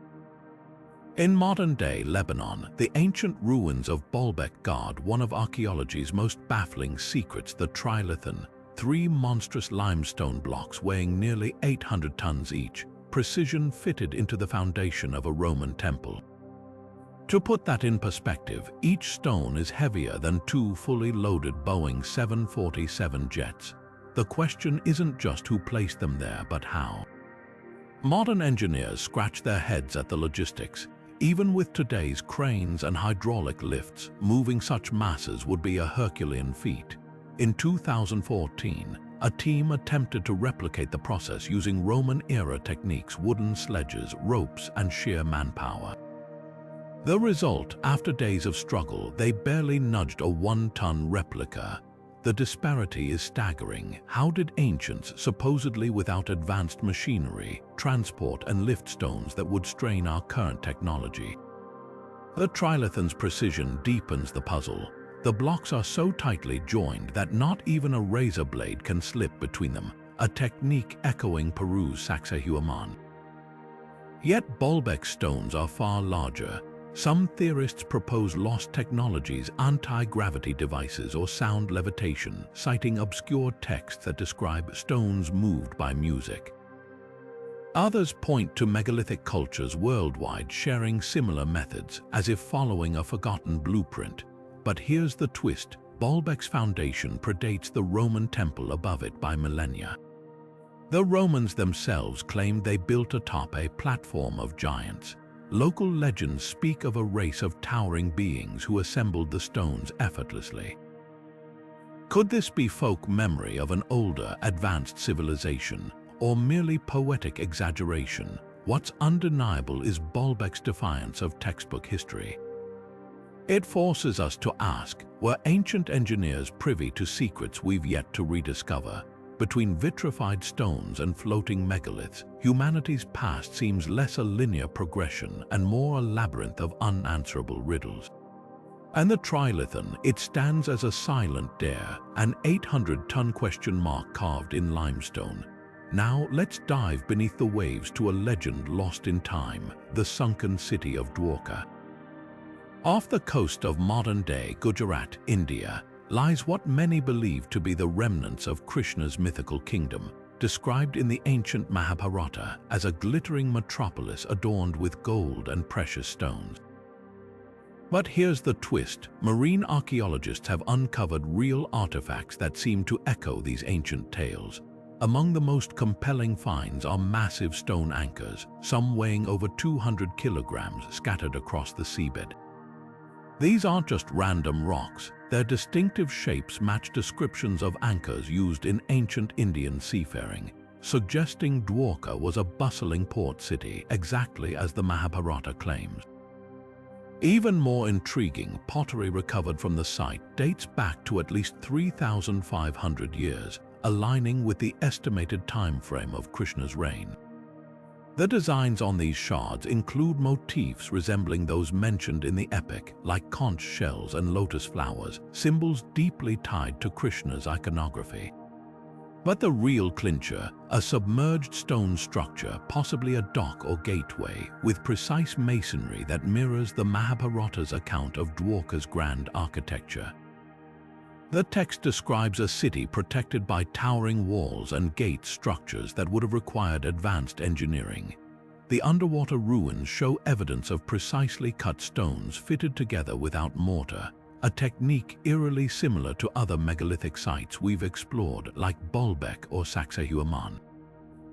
Speaker 1: In modern-day Lebanon, the ancient ruins of Baalbek guard one of archaeology's most baffling secrets: the trilithon, 3 monstrous limestone blocks weighing nearly 800 tons each, precision fitted into the foundation of a Roman temple. To put that in perspective, each stone is heavier than 2 fully loaded Boeing 747 jets. The question isn't just who placed them there, but how. Modern engineers scratch their heads at the logistics. Even with today's cranes and hydraulic lifts, moving such masses would be a Herculean feat. In 2014, a team attempted to replicate the process using Roman-era techniques: wooden sledges, ropes, and sheer manpower. The result: after days of struggle, they barely nudged a 1-ton replica. The disparity is staggering. How did ancients, supposedly without advanced machinery, transport and lift stones that would strain our current technology? The trilithon's precision deepens the puzzle. The blocks are so tightly joined that not even a razor blade can slip between them, a technique echoing Peru's Sacsayhuamán. Yet Baalbek stones are far larger. Some theorists propose lost technologies, anti-gravity devices, or sound levitation, citing obscure texts that describe stones moved by music. Others point to megalithic cultures worldwide sharing similar methods, as if following a forgotten blueprint. But here's the twist: Baalbek's foundation predates the Roman temple above it by millennia. The Romans themselves claimed they built atop a platform of giants. Local legends speak of a race of towering beings who assembled the stones effortlessly. Could this be folk memory of an older, advanced civilization, or merely poetic exaggeration? What's undeniable is Baalbek's defiance of textbook history. It forces us to ask, were ancient engineers privy to secrets we've yet to rediscover? Between vitrified stones and floating megaliths, humanity's past seems less a linear progression and more a labyrinth of unanswerable riddles. And the trilithon, it stands as a silent dare, an 800-ton question mark carved in limestone. Now let's dive beneath the waves to a legend lost in time: the sunken city of Dwarka. Off the coast of modern-day Gujarat, India, lies what many believe to be the remnants of Krishna's mythical kingdom, described in the ancient Mahabharata as a glittering metropolis adorned with gold and precious stones. But here's the twist: marine archaeologists have uncovered real artifacts that seem to echo these ancient tales. Among the most compelling finds are massive stone anchors, some weighing over 200 kilograms, scattered across the seabed. These aren't just random rocks. Their distinctive shapes match descriptions of anchors used in ancient Indian seafaring, suggesting Dwarka was a bustling port city, exactly as the Mahabharata claims. Even more intriguing, pottery recovered from the site dates back to at least 3,500 years, aligning with the estimated time frame of Krishna's reign. The designs on these shards include motifs resembling those mentioned in the epic, like conch shells and lotus flowers, symbols deeply tied to Krishna's iconography. But the real clincher, a submerged stone structure, possibly a dock or gateway, with precise masonry that mirrors the Mahabharata's account of Dwarka's grand architecture. The text describes a city protected by towering walls and gate structures that would have required advanced engineering. The underwater ruins show evidence of precisely cut stones fitted together without mortar, a technique eerily similar to other megalithic sites we've explored like Baalbek or Sacsayhuamán.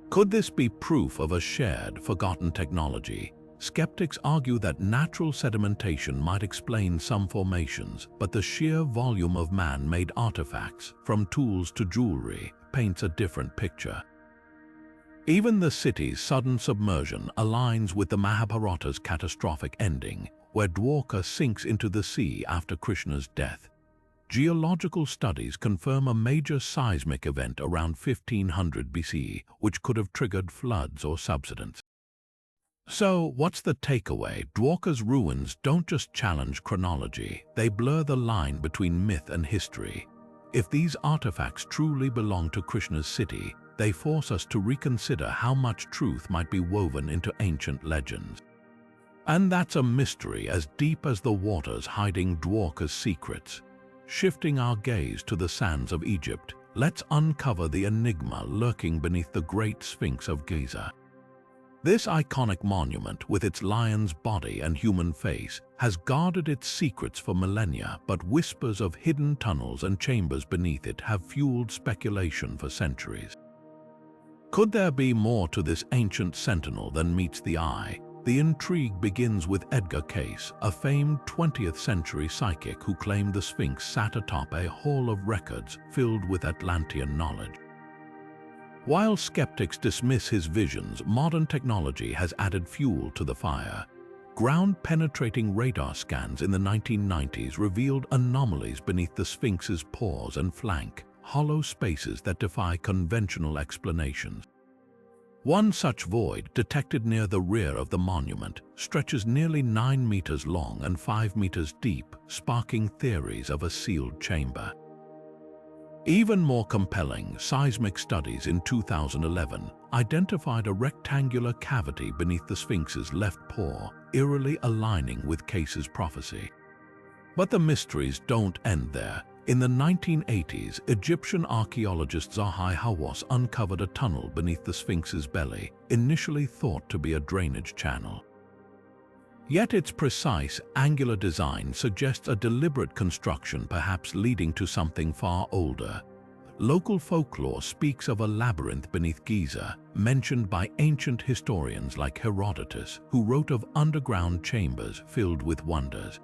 Speaker 1: Could this be proof of a shared, forgotten technology? Skeptics argue that natural sedimentation might explain some formations, but the sheer volume of man-made artifacts, from tools to jewelry, paints a different picture. Even the city's sudden submersion aligns with the Mahabharata's catastrophic ending, where Dwarka sinks into the sea after Krishna's death. Geological studies confirm a major seismic event around 1500 BC, which could have triggered floods or subsidence. So, what's the takeaway? Dwarka's ruins don't just challenge chronology, they blur the line between myth and history. If these artifacts truly belong to Krishna's city, they force us to reconsider how much truth might be woven into ancient legends. And that's a mystery as deep as the waters hiding Dwarka's secrets. Shifting our gaze to the sands of Egypt, let's uncover the enigma lurking beneath the Great Sphinx of Giza. This iconic monument, with its lion's body and human face, has guarded its secrets for millennia, but whispers of hidden tunnels and chambers beneath it have fueled speculation for centuries. Could there be more to this ancient sentinel than meets the eye? The intrigue begins with Edgar Cayce, a famed 20th century psychic who claimed the Sphinx sat atop a hall of records filled with Atlantean knowledge. While skeptics dismiss his visions, modern technology has added fuel to the fire. Ground-penetrating radar scans in the 1990s revealed anomalies beneath the Sphinx's pores and flank, hollow spaces that defy conventional explanations. One such void, detected near the rear of the monument, stretches nearly 9 meters long and 5 meters deep, sparking theories of a sealed chamber. Even more compelling, seismic studies in 2011 identified a rectangular cavity beneath the Sphinx's left paw, eerily aligning with Cayce's prophecy. But the mysteries don't end there. In the 1980s, Egyptian archaeologist Zahi Hawass uncovered a tunnel beneath the Sphinx's belly, initially thought to be a drainage channel. Yet its precise, angular design suggests a deliberate construction, perhaps leading to something far older. Local folklore speaks of a labyrinth beneath Giza, mentioned by ancient historians like Herodotus, who wrote of underground chambers filled with wonders.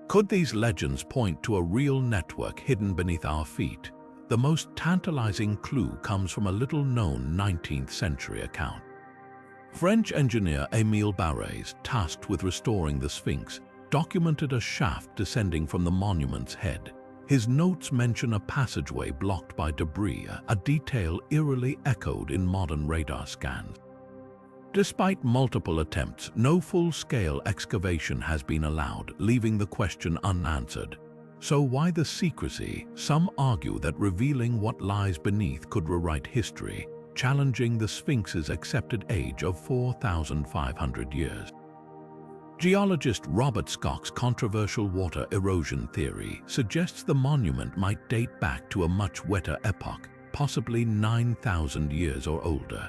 Speaker 1: Could these legends point to a real network hidden beneath our feet? The most tantalizing clue comes from a little-known 19th century account. French engineer Émile Barrès, tasked with restoring the Sphinx, documented a shaft descending from the monument's head. His notes mention a passageway blocked by debris, a detail eerily echoed in modern radar scans. Despite multiple attempts, no full-scale excavation has been allowed, leaving the question unanswered. So why the secrecy? Some argue that revealing what lies beneath could rewrite history, challenging the Sphinx's accepted age of 4,500 years. Geologist Robert Scott's controversial water erosion theory suggests the monument might date back to a much wetter epoch, possibly 9,000 years or older.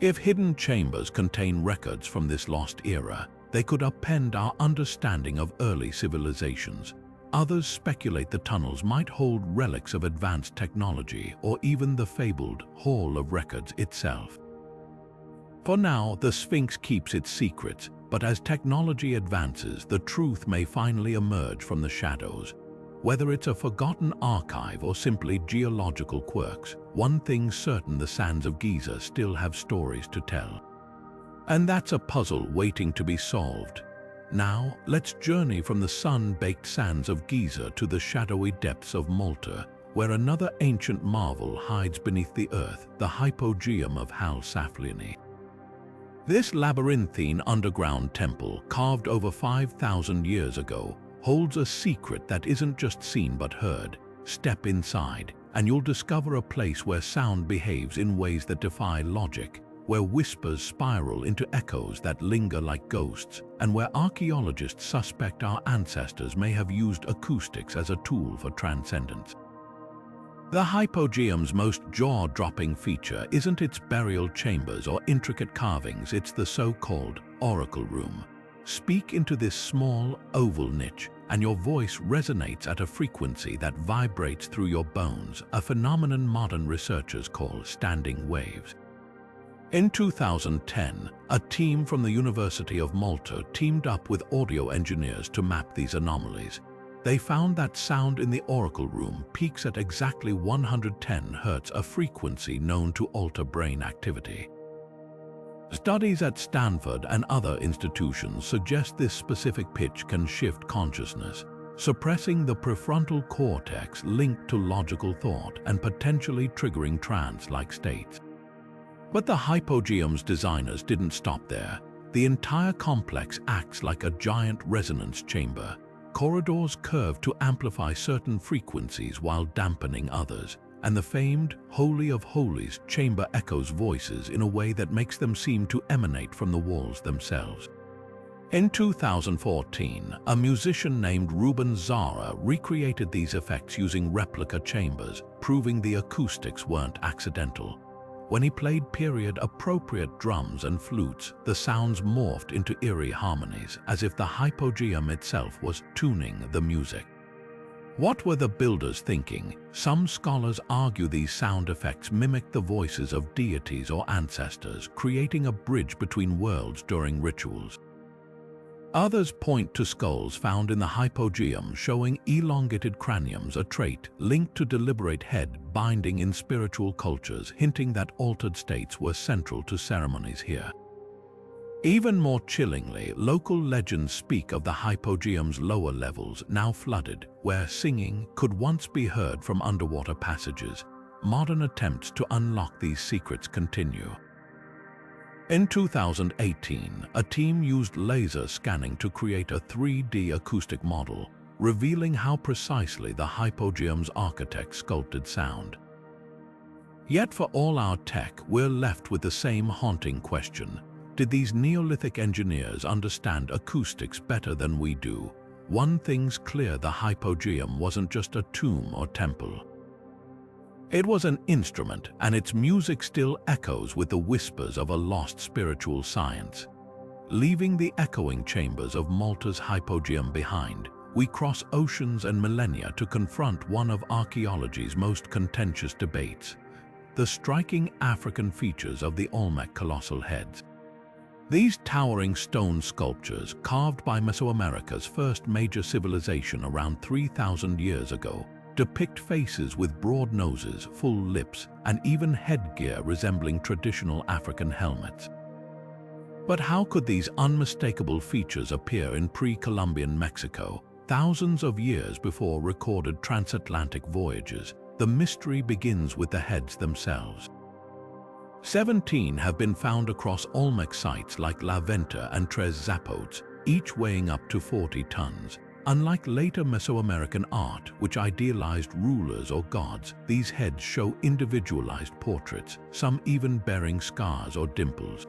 Speaker 1: If hidden chambers contain records from this lost era, they could upend our understanding of early civilizations. Others speculate the tunnels might hold relics of advanced technology or even the fabled Hall of Records itself. For now, the Sphinx keeps its secrets, but as technology advances, the truth may finally emerge from the shadows. Whether it's a forgotten archive or simply geological quirks, one thing's certain: the sands of Giza still have stories to tell. And that's a puzzle waiting to be solved. Now, let's journey from the sun-baked sands of Giza to the shadowy depths of Malta, where another ancient marvel hides beneath the earth, the hypogeum of Hal Saflieni. This labyrinthine underground temple, carved over 5,000 years ago, holds a secret that isn't just seen but heard. Step inside, and you'll discover a place where sound behaves in ways that defy logic, where whispers spiral into echoes that linger like ghosts, and where archaeologists suspect our ancestors may have used acoustics as a tool for transcendence. The hypogeum's most jaw-dropping feature isn't its burial chambers or intricate carvings, it's the so-called oracle room. Speak into this small, oval niche, and your voice resonates at a frequency that vibrates through your bones, a phenomenon modern researchers call standing waves. In 2010, a team from the University of Malta teamed up with audio engineers to map these anomalies. They found that sound in the oracle room peaks at exactly 110 Hz, a frequency known to alter brain activity. Studies at Stanford and other institutions suggest this specific pitch can shift consciousness, suppressing the prefrontal cortex linked to logical thought and potentially triggering trance-like states. But the hypogeum's designers didn't stop there. The entire complex acts like a giant resonance chamber. Corridors curve to amplify certain frequencies while dampening others, and the famed Holy of Holies chamber echoes voices in a way that makes them seem to emanate from the walls themselves. In 2014, a musician named Ruben Zara recreated these effects using replica chambers, proving the acoustics weren't accidental. When he played period-appropriate drums and flutes, the sounds morphed into eerie harmonies, as if the hypogeum itself was tuning the music. What were the builders thinking? Some scholars argue these sound effects mimic the voices of deities or ancestors, creating a bridge between worlds during rituals. Others point to skulls found in the hypogeum showing elongated craniums, a trait linked to deliberate head binding in spiritual cultures, hinting that altered states were central to ceremonies here. Even more chillingly, local legends speak of the hypogeum's lower levels now flooded, where singing could once be heard from underwater passages. Modern attempts to unlock these secrets continue. In 2018, a team used laser scanning to create a 3D acoustic model, revealing how precisely the hypogeum's architect sculpted sound. Yet for all our tech, we're left with the same haunting question. Did these Neolithic engineers understand acoustics better than we do? One thing's clear: the hypogeum wasn't just a tomb or temple. It was an instrument, and its music still echoes with the whispers of a lost spiritual science. Leaving the echoing chambers of Malta's hypogeum behind, we cross oceans and millennia to confront one of archaeology's most contentious debates: the striking African features of the Olmec colossal heads. These towering stone sculptures, carved by Mesoamerica's first major civilization around 3,000 years ago, depict faces with broad noses, full lips, and even headgear resembling traditional African helmets. But how could these unmistakable features appear in pre-Columbian Mexico, thousands of years before recorded transatlantic voyages? The mystery begins with the heads themselves. 17 have been found across Olmec sites like La Venta and Tres Zapotes, each weighing up to 40 tons. Unlike later Mesoamerican art, which idealized rulers or gods, these heads show individualized portraits, some even bearing scars or dimples.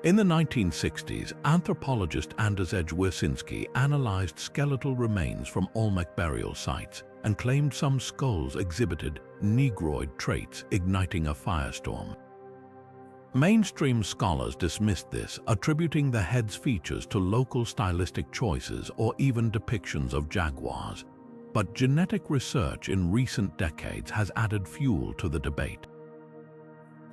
Speaker 1: In the 1960s, anthropologist Anders Wiercinski analyzed skeletal remains from Olmec burial sites and claimed some skulls exhibited negroid traits, igniting a firestorm. Mainstream scholars dismissed this, attributing the head's features to local stylistic choices or even depictions of jaguars. But genetic research in recent decades has added fuel to the debate.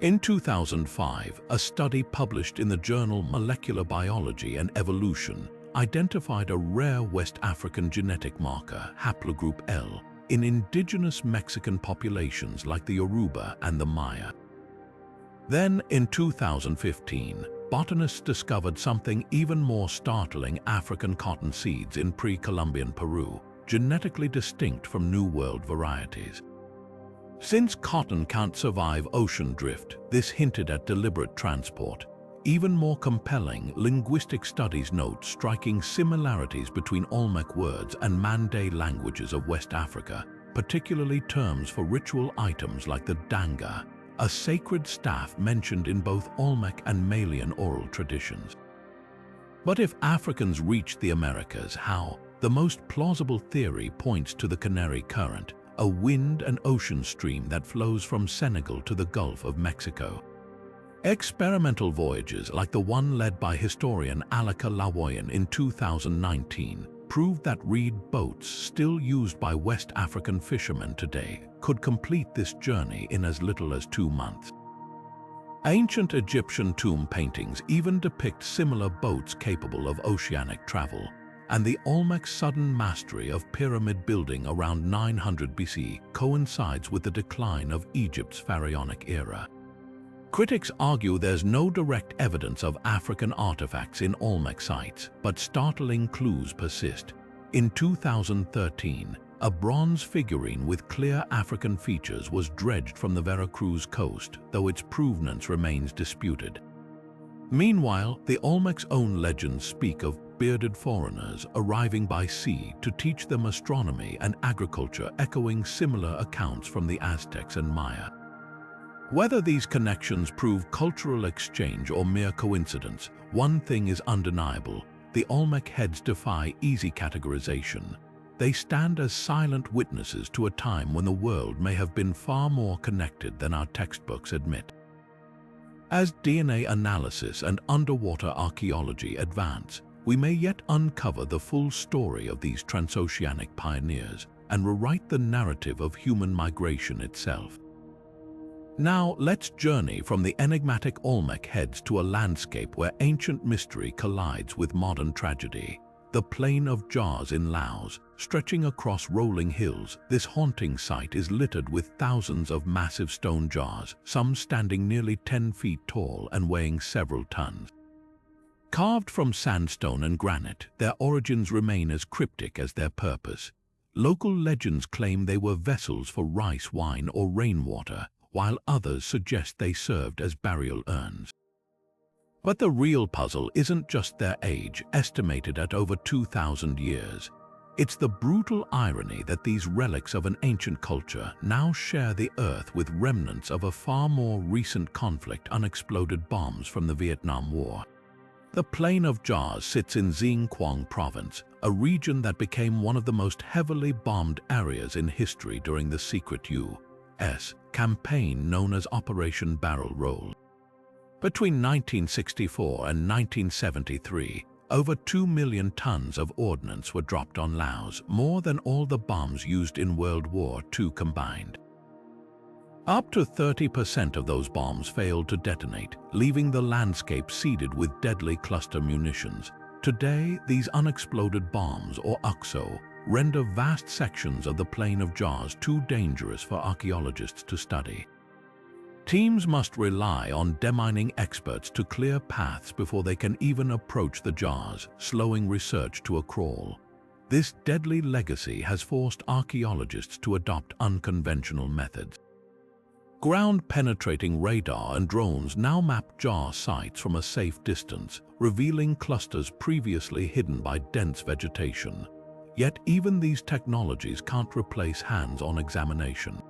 Speaker 1: In 2005, a study published in the journal Molecular Biology and Evolution identified a rare West African genetic marker, haplogroup L, in indigenous Mexican populations like the Yoruba and the Maya. Then, in 2015, botanists discovered something even more startling: African cotton seeds in pre-Columbian Peru, genetically distinct from New World varieties. Since cotton can't survive ocean drift, this hinted at deliberate transport. Even more compelling, linguistic studies note striking similarities between Olmec words and Mande languages of West Africa, particularly terms for ritual items like the danga, a sacred staff mentioned in both Olmec and Malian oral traditions. But if Africans reached the Americas, how? The most plausible theory points to the Canary Current, a wind and ocean stream that flows from Senegal to the Gulf of Mexico. Experimental voyages like the one led by historian Alaka Lawoyan in 2019 proved that reed boats, still used by West African fishermen today, could complete this journey in as little as 2 months. Ancient Egyptian tomb paintings even depict similar boats capable of oceanic travel, and the Olmec's sudden mastery of pyramid building around 900 BC coincides with the decline of Egypt's pharaonic era. Critics argue there's no direct evidence of African artifacts in Olmec sites, but startling clues persist. In 2013, a bronze figurine with clear African features was dredged from the Veracruz coast, though its provenance remains disputed. Meanwhile, the Olmec's own legends speak of bearded foreigners arriving by sea to teach them astronomy and agriculture, echoing similar accounts from the Aztecs and Maya. Whether these connections prove cultural exchange or mere coincidence, one thing is undeniable: the Olmec heads defy easy categorization. They stand as silent witnesses to a time when the world may have been far more connected than our textbooks admit. As DNA analysis and underwater archaeology advance, we may yet uncover the full story of these transoceanic pioneers and rewrite the narrative of human migration itself. Now let's journey from the enigmatic Olmec heads to a landscape where ancient mystery collides with modern tragedy. The Plain of Jars in Laos, stretching across rolling hills, this haunting site is littered with thousands of massive stone jars, some standing nearly 10 feet tall and weighing several tons. Carved from sandstone and granite, their origins remain as cryptic as their purpose. Local legends claim they were vessels for rice wine or rainwater, while others suggest they served as burial urns. But the real puzzle isn't just their age, estimated at over 2,000 years. It's the brutal irony that these relics of an ancient culture now share the earth with remnants of a far more recent conflict: unexploded bombs from the Vietnam War. The Plain of Jars sits in Xiên Quang Province, a region that became one of the most heavily bombed areas in history during the secret U.S. campaign known as Operation Barrel Roll. Between 1964 and 1973, over 2 million tons of ordnance were dropped on Laos, more than all the bombs used in World War II combined. Up to 30% of those bombs failed to detonate, leaving the landscape seeded with deadly cluster munitions. Today, these unexploded bombs, or UXO, render vast sections of the Plain of Jars too dangerous for archaeologists to study. Teams must rely on demining experts to clear paths before they can even approach the jars, slowing research to a crawl. This deadly legacy has forced archaeologists to adopt unconventional methods. Ground-penetrating radar and drones now map jar sites from a safe distance, revealing clusters previously hidden by dense vegetation. Yet even these technologies can't replace hands-on examination.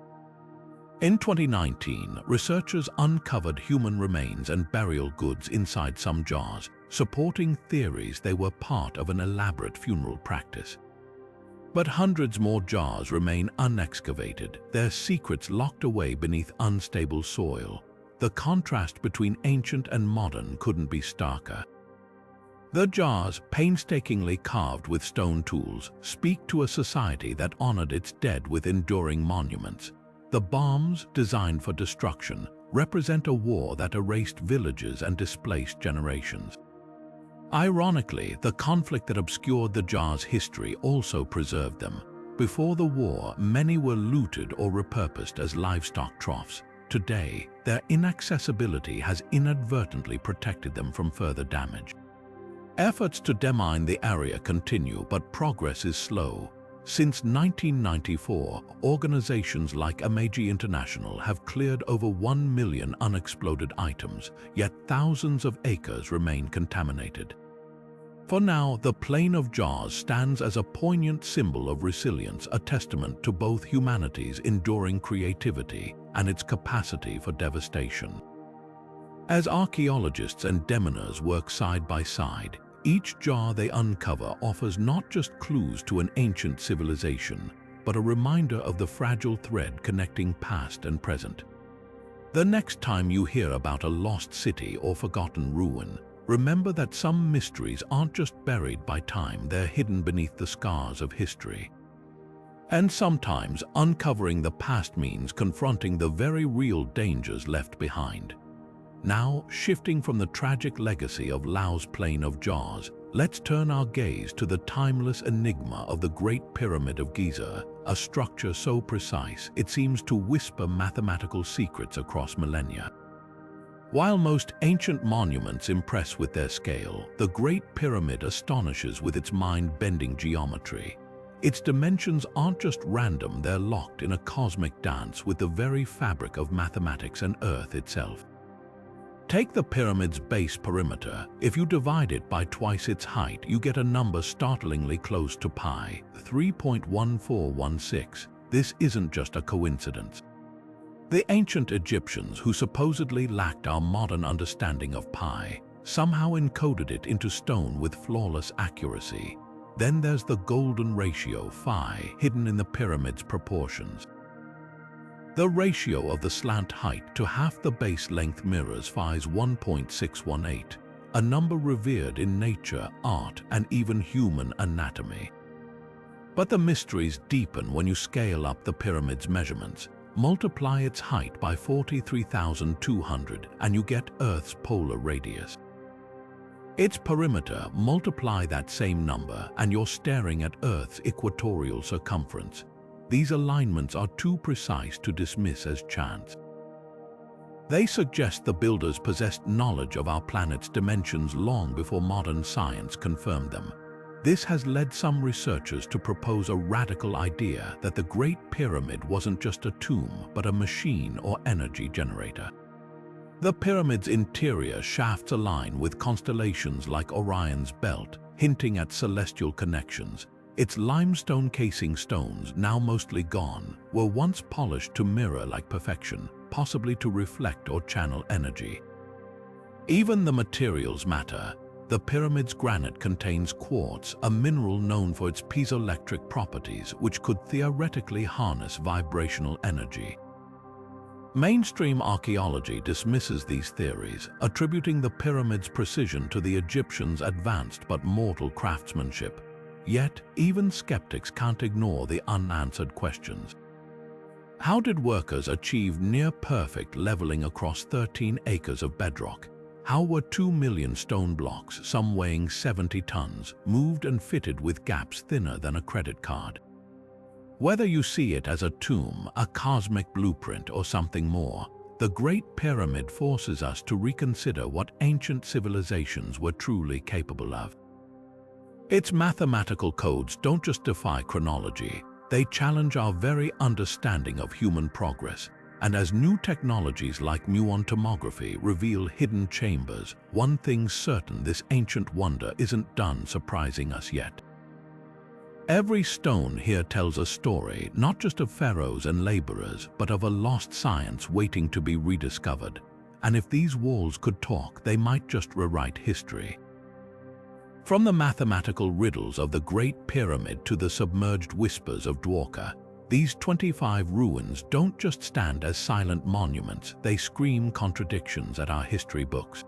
Speaker 1: In 2019, researchers uncovered human remains and burial goods inside some jars, supporting theories they were part of an elaborate funeral practice. But hundreds more jars remain unexcavated, their secrets locked away beneath unstable soil. The contrast between ancient and modern couldn't be starker. The jars, painstakingly carved with stone tools, speak to a society that honored its dead with enduring monuments. The bombs, designed for destruction, represent a war that erased villages and displaced generations. Ironically, the conflict that obscured the jars' history also preserved them. Before the war, many were looted or repurposed as livestock troughs. Today, their inaccessibility has inadvertently protected them from further damage. Efforts to demine the area continue, but progress is slow. Since 1994, organizations like Amagi International have cleared over 1 million unexploded items, yet thousands of acres remain contaminated. For now, the Plain of Jars stands as a poignant symbol of resilience, a testament to both humanity's enduring creativity and its capacity for devastation. As archaeologists and demoners work side by side, each jar they uncover offers not just clues to an ancient civilization, but a reminder of the fragile thread connecting past and present. The next time you hear about a lost city or forgotten ruin, remember that some mysteries aren't just buried by time, they're hidden beneath the scars of history. And sometimes uncovering the past means confronting the very real dangers left behind. Now, shifting from the tragic legacy of Lao's Plain of Jars, let's turn our gaze to the timeless enigma of the Great Pyramid of Giza, a structure so precise it seems to whisper mathematical secrets across millennia. While most ancient monuments impress with their scale, the Great Pyramid astonishes with its mind-bending geometry. Its dimensions aren't just random, they're locked in a cosmic dance with the very fabric of mathematics and Earth itself. Take the pyramid's base perimeter. If you divide it by twice its height, you get a number startlingly close to pi, 3.1416. This isn't just a coincidence. The ancient Egyptians, who supposedly lacked our modern understanding of pi, somehow encoded it into stone with flawless accuracy. Then there's the golden ratio, phi, hidden in the pyramid's proportions. The ratio of the slant height to half the base length mirrors phi's 1.618, a number revered in nature, art, and even human anatomy. But the mysteries deepen when you scale up the pyramid's measurements. Multiply its height by 43,200 and you get Earth's polar radius. Its perimeter, multiply that same number and you're staring at Earth's equatorial circumference. These alignments are too precise to dismiss as chance. They suggest the builders possessed knowledge of our planet's dimensions long before modern science confirmed them. This has led some researchers to propose a radical idea that the Great Pyramid wasn't just a tomb, but a machine or energy generator. The pyramid's interior shafts align with constellations like Orion's belt, hinting at celestial connections. Its limestone casing stones, now mostly gone, were once polished to mirror like perfection, possibly to reflect or channel energy. Even the materials matter. The pyramid's granite contains quartz, a mineral known for its piezoelectric properties, which could theoretically harness vibrational energy. Mainstream archaeology dismisses these theories, attributing the pyramid's precision to the Egyptians' advanced but mortal craftsmanship. Yet, even skeptics can't ignore the unanswered questions. How did workers achieve near-perfect leveling across 13 acres of bedrock? How were 2 million stone blocks, some weighing 70 tons, moved and fitted with gaps thinner than a credit card? Whether you see it as a tomb, a cosmic blueprint, or something more, the Great Pyramid forces us to reconsider what ancient civilizations were truly capable of. Its mathematical codes don't just defy chronology, they challenge our very understanding of human progress. And as new technologies like muon tomography reveal hidden chambers, one thing's certain: this ancient wonder isn't done surprising us yet. Every stone here tells a story, not just of pharaohs and laborers, but of a lost science waiting to be rediscovered. And if these walls could talk, they might just rewrite history. From the mathematical riddles of the Great Pyramid to the submerged whispers of Dwarka, these 25 ruins don't just stand as silent monuments, they scream contradictions at our history books.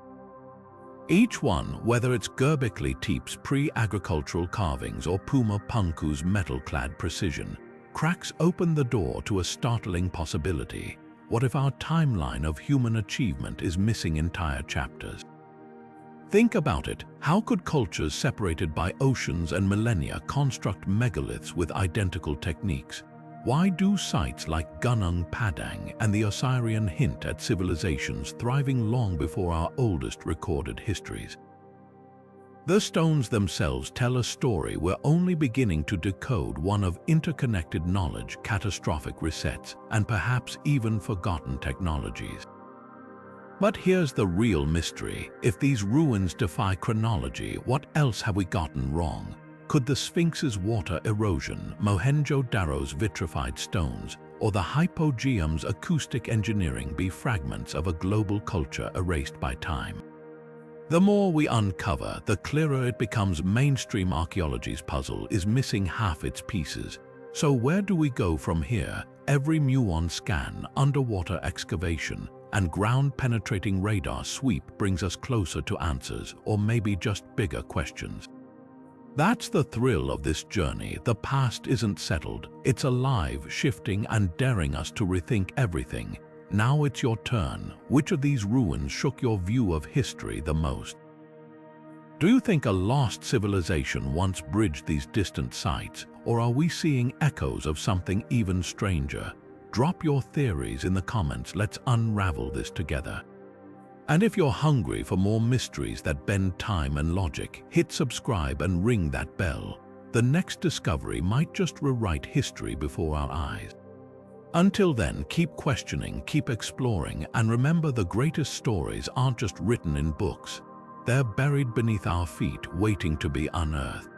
Speaker 1: Each one, whether it's Göbekli Tepe's pre-agricultural carvings or Puma Punku's metal-clad precision, cracks open the door to a startling possibility. What if our timeline of human achievement is missing entire chapters? Think about it. How could cultures separated by oceans and millennia construct megaliths with identical techniques? Why do sites like Gunung Padang and the Osireion hint at civilizations thriving long before our oldest recorded histories? The stones themselves tell a story we're only beginning to decode, one of interconnected knowledge, catastrophic resets, and perhaps even forgotten technologies. But here's the real mystery. If these ruins defy chronology, what else have we gotten wrong? Could the Sphinx's water erosion, Mohenjo-Daro's vitrified stones, or the hypogeum's acoustic engineering be fragments of a global culture erased by time? The more we uncover, the clearer it becomes. Mainstream archaeology's puzzle is missing half its pieces. So where do we go from here? Every muon scan, underwater excavation, and ground-penetrating radar sweep brings us closer to answers, or maybe just bigger questions. That's the thrill of this journey. The past isn't settled. It's alive, shifting, and daring us to rethink everything. Now it's your turn. Which of these ruins shook your view of history the most? Do you think a lost civilization once bridged these distant sites, or are we seeing echoes of something even stranger? Drop your theories in the comments. Let's unravel this together. And if you're hungry for more mysteries that bend time and logic, hit subscribe and ring that bell. The next discovery might just rewrite history before our eyes. Until then, keep questioning, keep exploring, and remember, the greatest stories aren't just written in books. They're buried beneath our feet, waiting to be unearthed.